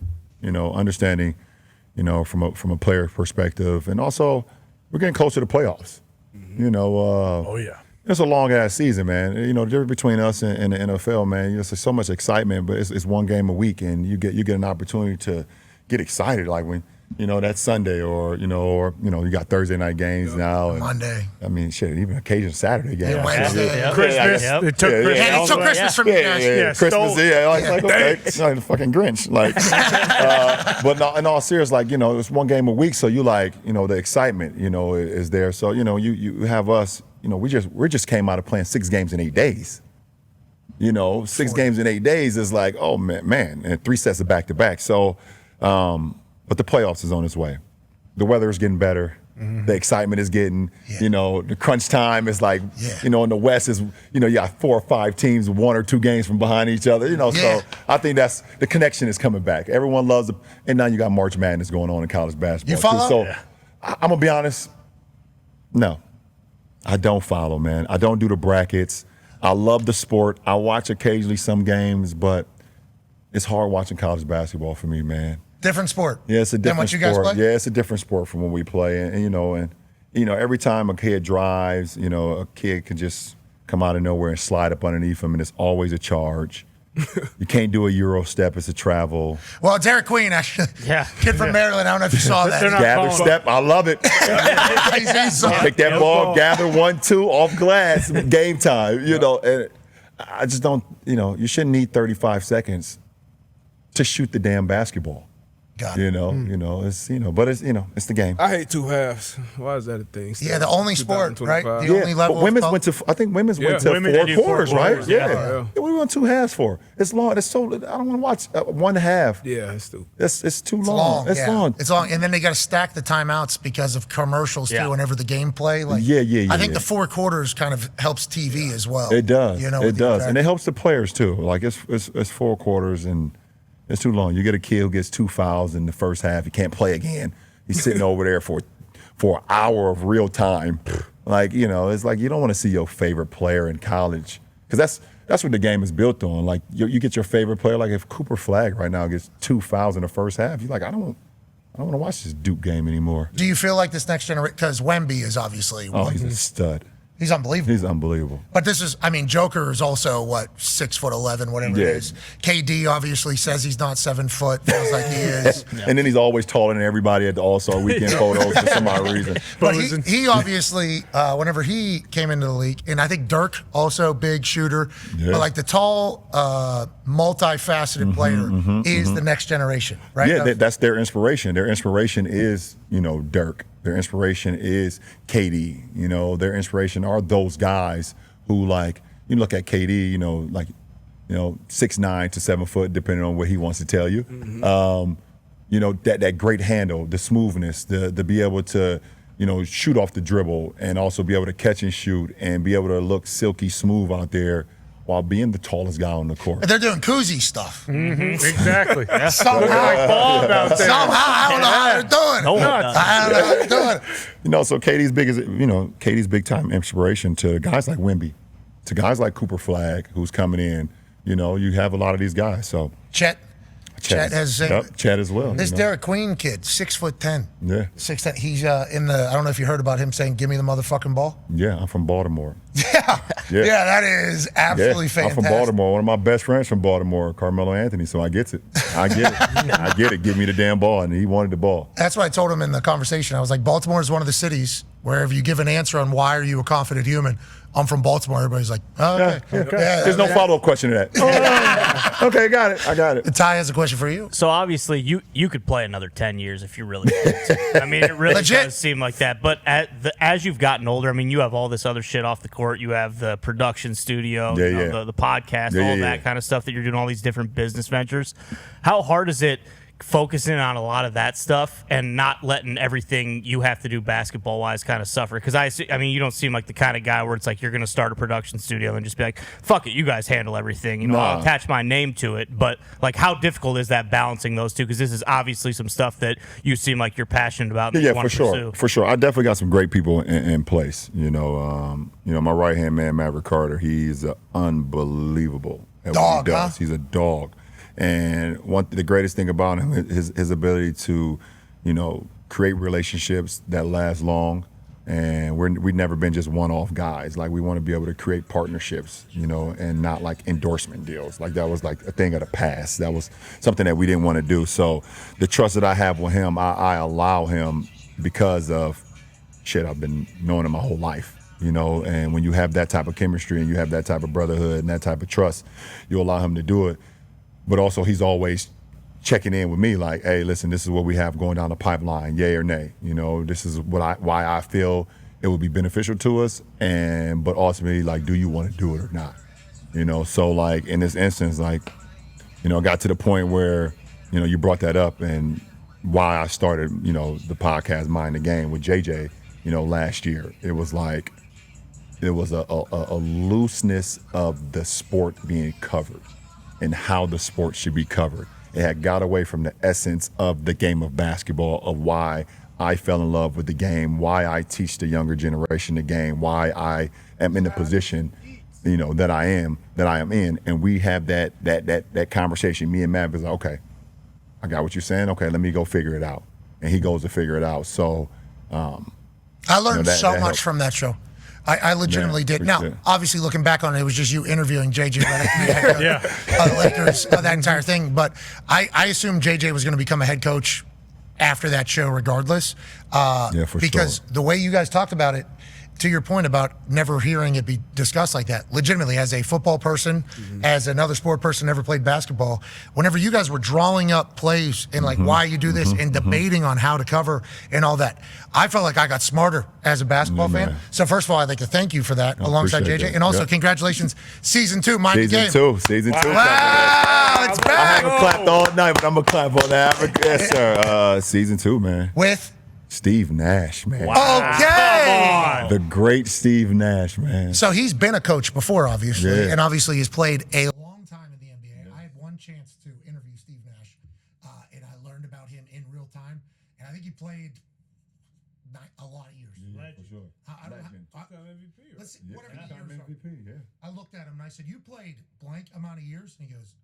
from a player perspective. And also, we're getting closer to playoffs. Oh, yeah. It's a long-ass season, man. The difference between us and the NFL, man, there's so much excitement, but it's one game a week, and you get an opportunity to get excited, like when, that Sunday or you got Thursday night games now. And, Monday. I mean, shit, even occasional Saturday game. Yeah, Wednesday. Christmas. It took Christmas. And it took Christmas from you guys. Christmas, like okay, it's like the fucking Grinch. Like, but no, in all seriousness, like, it's one game a week, so you like, the excitement, is there. So, you have us, we just came out of playing 6 games in 8 days. 6 games in 8 days is like, oh man, and 3 sets of back-to-back. So, but the playoffs is on its way. The weather is getting better. The excitement is getting, the crunch time is like, in the West is, you got 4 or 5 teams, 1 or 2 games from behind each other, so I think the connection is coming back. Everyone loves it. And now you got March Madness going on in college basketball. You follow? Too. So I'm going to be honest. No, I don't follow, man. I don't do the brackets. I love the sport. I watch occasionally some games, but it's hard watching college basketball for me, man. Different sport. Yeah, it's a different than what you sport. guys play? Yeah, it's a different sport from when we play. And every time a kid drives, a kid can just, come out of nowhere and slide up underneath him, and it's always a charge. You can't do a Euro step; it's a travel. Well, Derek Queen, actually, kid from Maryland. I don't know if you saw that. Gather step, I love it. Take that ball, gather 1-2 off glass, game time. You know, and I just don't. You know, you shouldn't need 35 seconds to shoot the damn basketball. Got it. It's but it's the game. I hate two halves. Why is that a thing? Yeah, the only sport, right? The Yeah, only level. but women's went to. I think women's went to four quarters, right? Yeah. What do we want 2 halves for? It's long. It's so. I don't want to watch 1 half. Yeah, it's stupid. It's too long. It's long. It's long, and then they got to stack the timeouts because of commercials too. Whenever the gameplay, like I think the 4 quarters kind of helps TV as well. It does. It does, and it helps the players too. Like it's 4 quarters and. It's too long. You get a kid who gets 2 fouls in the first half. He can't play again. He's sitting over there for an hour of real time. Like, it's like you don't want to see your favorite player in college. Because that's what the game is built on. Like, you get your favorite player. Like, if Cooper Flagg right now gets 2 fouls in the first half, you're like, I don't want to watch this Duke game anymore. Do you feel like this next generation, because Wemby is obviously he's a stud. He's unbelievable. He's unbelievable. But this is, Joker is also, 6'11", whatever it is. KD obviously says he's not 7 foot. Feels like he is. And then he's always taller than everybody at the All-Star Weekend photos for some odd reason. But he obviously, whenever he came into the league, and I think Dirk, also big shooter, but like the tall, multifaceted player is the next generation, right? Yeah, that's their inspiration. Their inspiration is, Dirk. Their inspiration is KD. Their inspiration are those guys who, like, you look at KD, 6'9" to 7 foot, depending on what he wants to tell you. That great handle, the smoothness, the be able to, shoot off the dribble and also be able to catch and shoot and be able to look silky smooth out there while being the tallest guy on the court. They're doing koozie stuff. Exactly. Somehow, I don't know how they're doing it. I don't know how they're doing it. So KD's big time inspiration to guys like Wemby, to guys like Cooper Flagg, who's coming in. You have a lot of these guys. So Chet has Chet as well. This Derek Queen kid, 6'10". Yeah, 6'10". He's in the. I don't know if you heard about him saying, "Give me the motherfucking ball." Yeah, I'm from Baltimore. Yeah, that is absolutely fantastic. I'm from Baltimore. One of my best friends from Baltimore, Carmelo Anthony. So I get it. I get it. Give me the damn ball, and he wanted the ball. That's what I told him in the conversation. I was like, Baltimore is one of the cities where if you give an answer on why are you a confident human, I'm from Baltimore. Everybody's like, oh, okay. Yeah, there's no follow-up question to that. Okay, got it. I got it. Ty has a question for you. So obviously you could play another 10 years if you really wanted to. It really does seem like that. But as you've gotten older, you have all this other shit off the court. You have the production studio, the podcast, all that kind of stuff that you're doing, all these different business ventures. How hard is it focusing on a lot of that stuff and not letting everything you have to do basketball wise kind of suffer? Because you don't seem like the kind of guy where it's like you're going to start a production studio and just be like, fuck it, you guys handle everything. I'll attach my name to it. But like, how difficult is that balancing those two? Because this is obviously some stuff that you seem like you're passionate about. And For sure. I definitely got some great people in place. My right hand man, Maverick Carter, he's unbelievable at what he does. He's a dog. And the greatest thing about him is his ability to, create relationships that last long. And we've never been just one-off guys. Like, we want to be able to create partnerships, and not like endorsement deals. Like, that was like a thing of the past. That was something that we didn't want to do. So the trust that I have with him, I allow him because of shit I've been knowing him my whole life. And when you have that type of chemistry and you have that type of brotherhood and that type of trust, you allow him to do it. But also, he's always checking in with me like, hey, listen, this is what we have going down the pipeline, yay or nay. This is why I feel it would be beneficial to us. But ultimately, like, do you want to do it or not? So like in this instance, like, I got to the point where, you brought that up and why I started, the podcast Mind the Game with JJ, last year. It was like, there was a looseness of the sport being covered and how the sport should be covered. It had got away from the essence of the game of basketball, of why I fell in love with the game, why I teach the younger generation the game, why I am in the position, that I am in. And we have that conversation. Me and Matt was like, okay, I got what you're saying. Okay, let me go figure it out. And he goes to figure it out. So I learned so much from that show. I legitimately Man, did. for Now, sure. obviously, looking back on it, it was just you interviewing JJ Redick, the Lakers, that entire thing. But I assumed JJ was going to become a head coach after that show, regardless. Yeah, for because sure. the way you guys talked about it, to your point about never hearing it be discussed like that, legitimately, as a football person, as another sport person, never played basketball, whenever you guys were drawing up plays and like why you do this and debating on how to cover and all that, I felt like I got smarter as a basketball fan. So first of all, I'd like to thank you for that alongside JJ. appreciate that. And also, Yep. congratulations, season 2, Mind the Game. Season two. Wow, it's I back. haven't clapped all night, but I'm gonna clap on that. Yes, sir. Season 2, man. With Steve Nash, man. Okay. The great Steve Nash, man. So he's been a coach before, obviously, Yeah. and obviously he's played a long time in the NBA. I had one chance to interview Steve Nash, and I learned about him in real time. And I think he played a lot of years. Yeah, for sure. Let's see, Yeah, whatever two-time years are. MVP, yeah. I looked at him and I said, "You played blank amount of years," and he goes,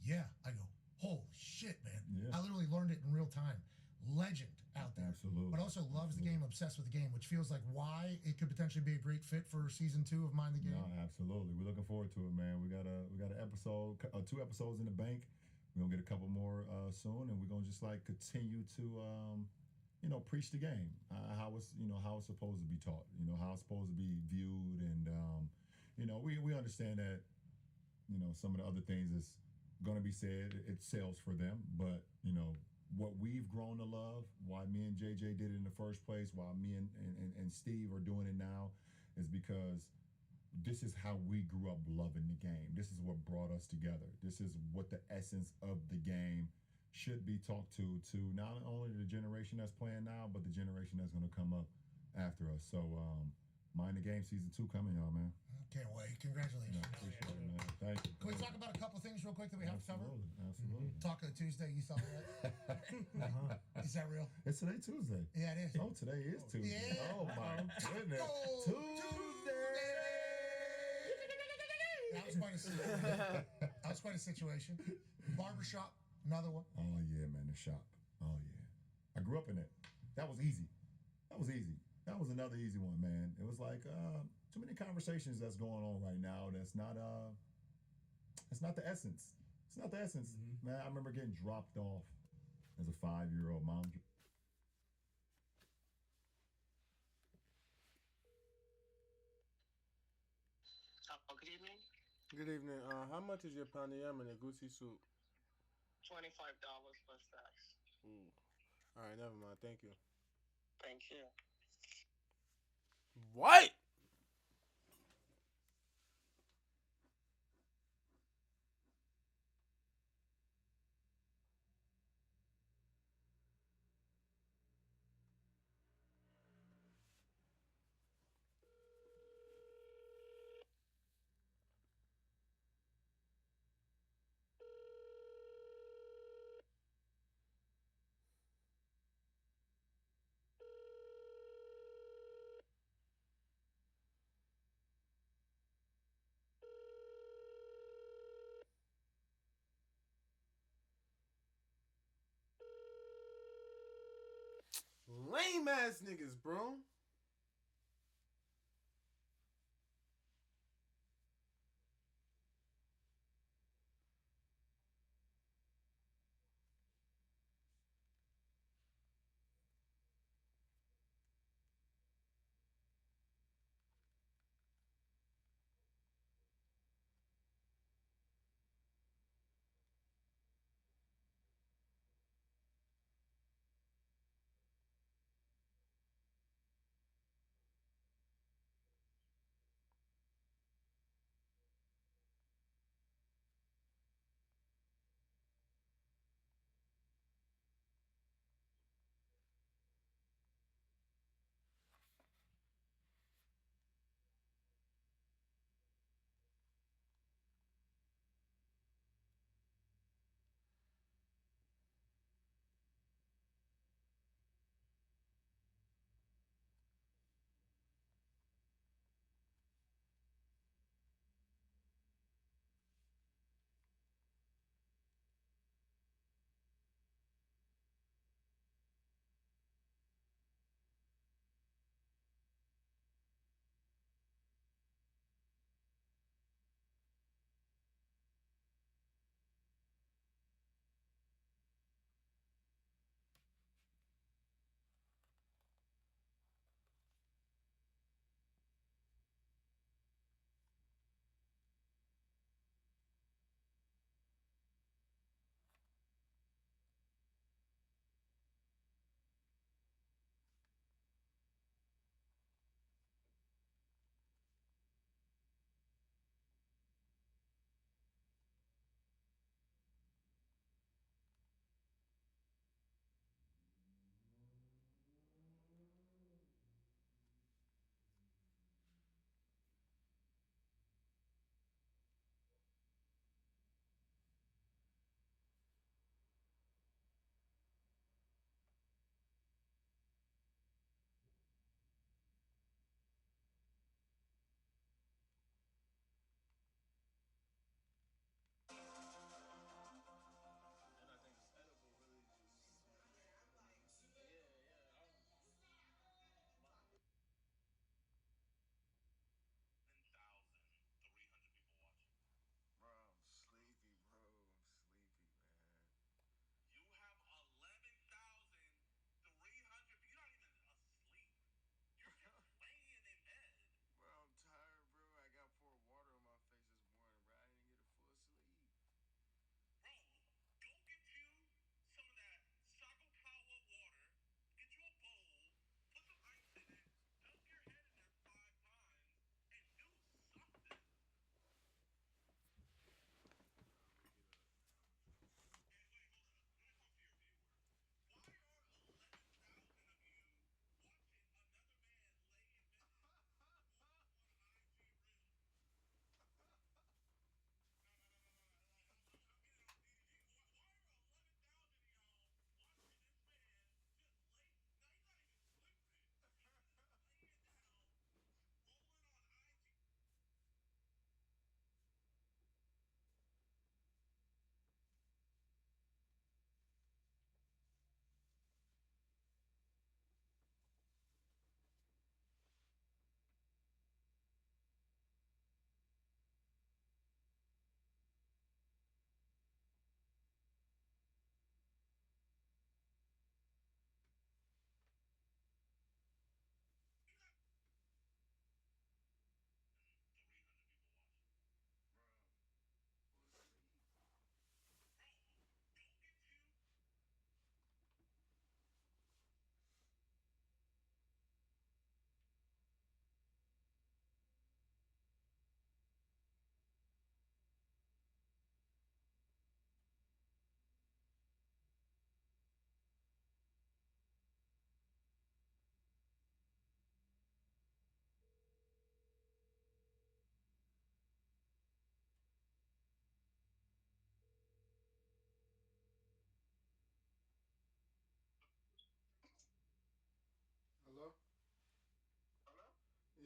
"Yeah." I go, "Holy shit, man!" Yeah. I literally learned it in real time. Legend out there. Absolutely. But also loves the game, obsessed with the game, which feels like why it could potentially be a great fit for season 2 of Mind the Game. No, absolutely. We're looking forward to it, man. We got an episode, 2 episodes in the bank. We're gonna get a couple more soon, and we're gonna just like continue to, preach the game, how it's supposed to be taught, how it's supposed to be viewed, and we understand that, some of the other things is gonna be said. It sells for them, but what we've grown to love, why me and JJ did it in the first place, why me and Steve are doing it now, is because this is how we grew up loving the game. This is what brought us together. This is what the essence of the game should be talked to not only the generation that's playing now, but the generation that's going to come up after us. So, Mind the Game season 2 coming, y'all, man. Can't wait. Congratulations. Yeah, appreciate it, man. Thank you. Can we talk about a couple things real quick that we have to cover? Absolutely. Taco Tuesday, you saw that? Is that real? It's today Tuesday. Yeah, it is. Oh, today is Tuesday. Yeah. Oh my goodness. That was quite a situation. Barbershop, another one. Oh yeah, man, the shop. Oh yeah. I grew up in it. That was easy. That was another easy one, man. It was like too many conversations that's going on right now. That's not the essence. It's not the essence, man. I remember getting dropped off as a 5-year-old. Mom. Good evening. Good evening. How much is your pound of yam and a goosey soup? $25 plus tax. All right, never mind. Thank you. Thank you. What? Lame ass niggas, bro.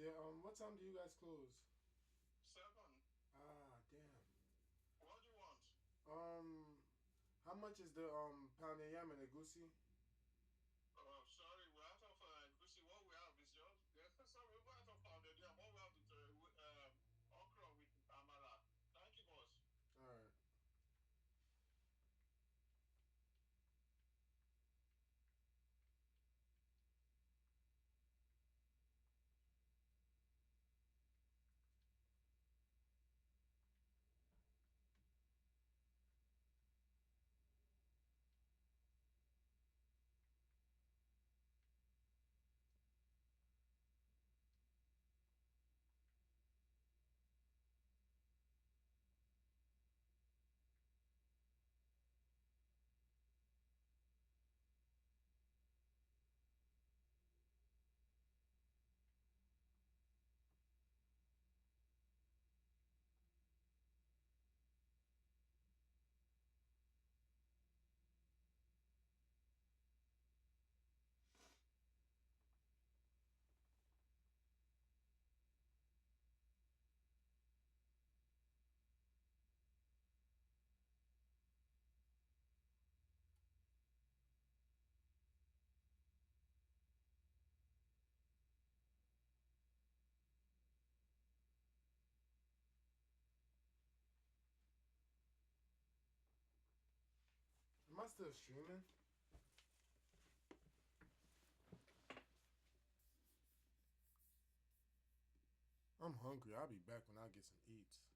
Yeah. What time do you guys close? 7. Ah, damn. What do you want? How much is the pound of yam and the goosey? Oh, sorry, we're out of goosey. What we have is just sorry, we're out of pounded yam. What we have is okra with amala. Thank you, boss. All right. Am I still streaming? I'm hungry. I'll be back when I get some eats.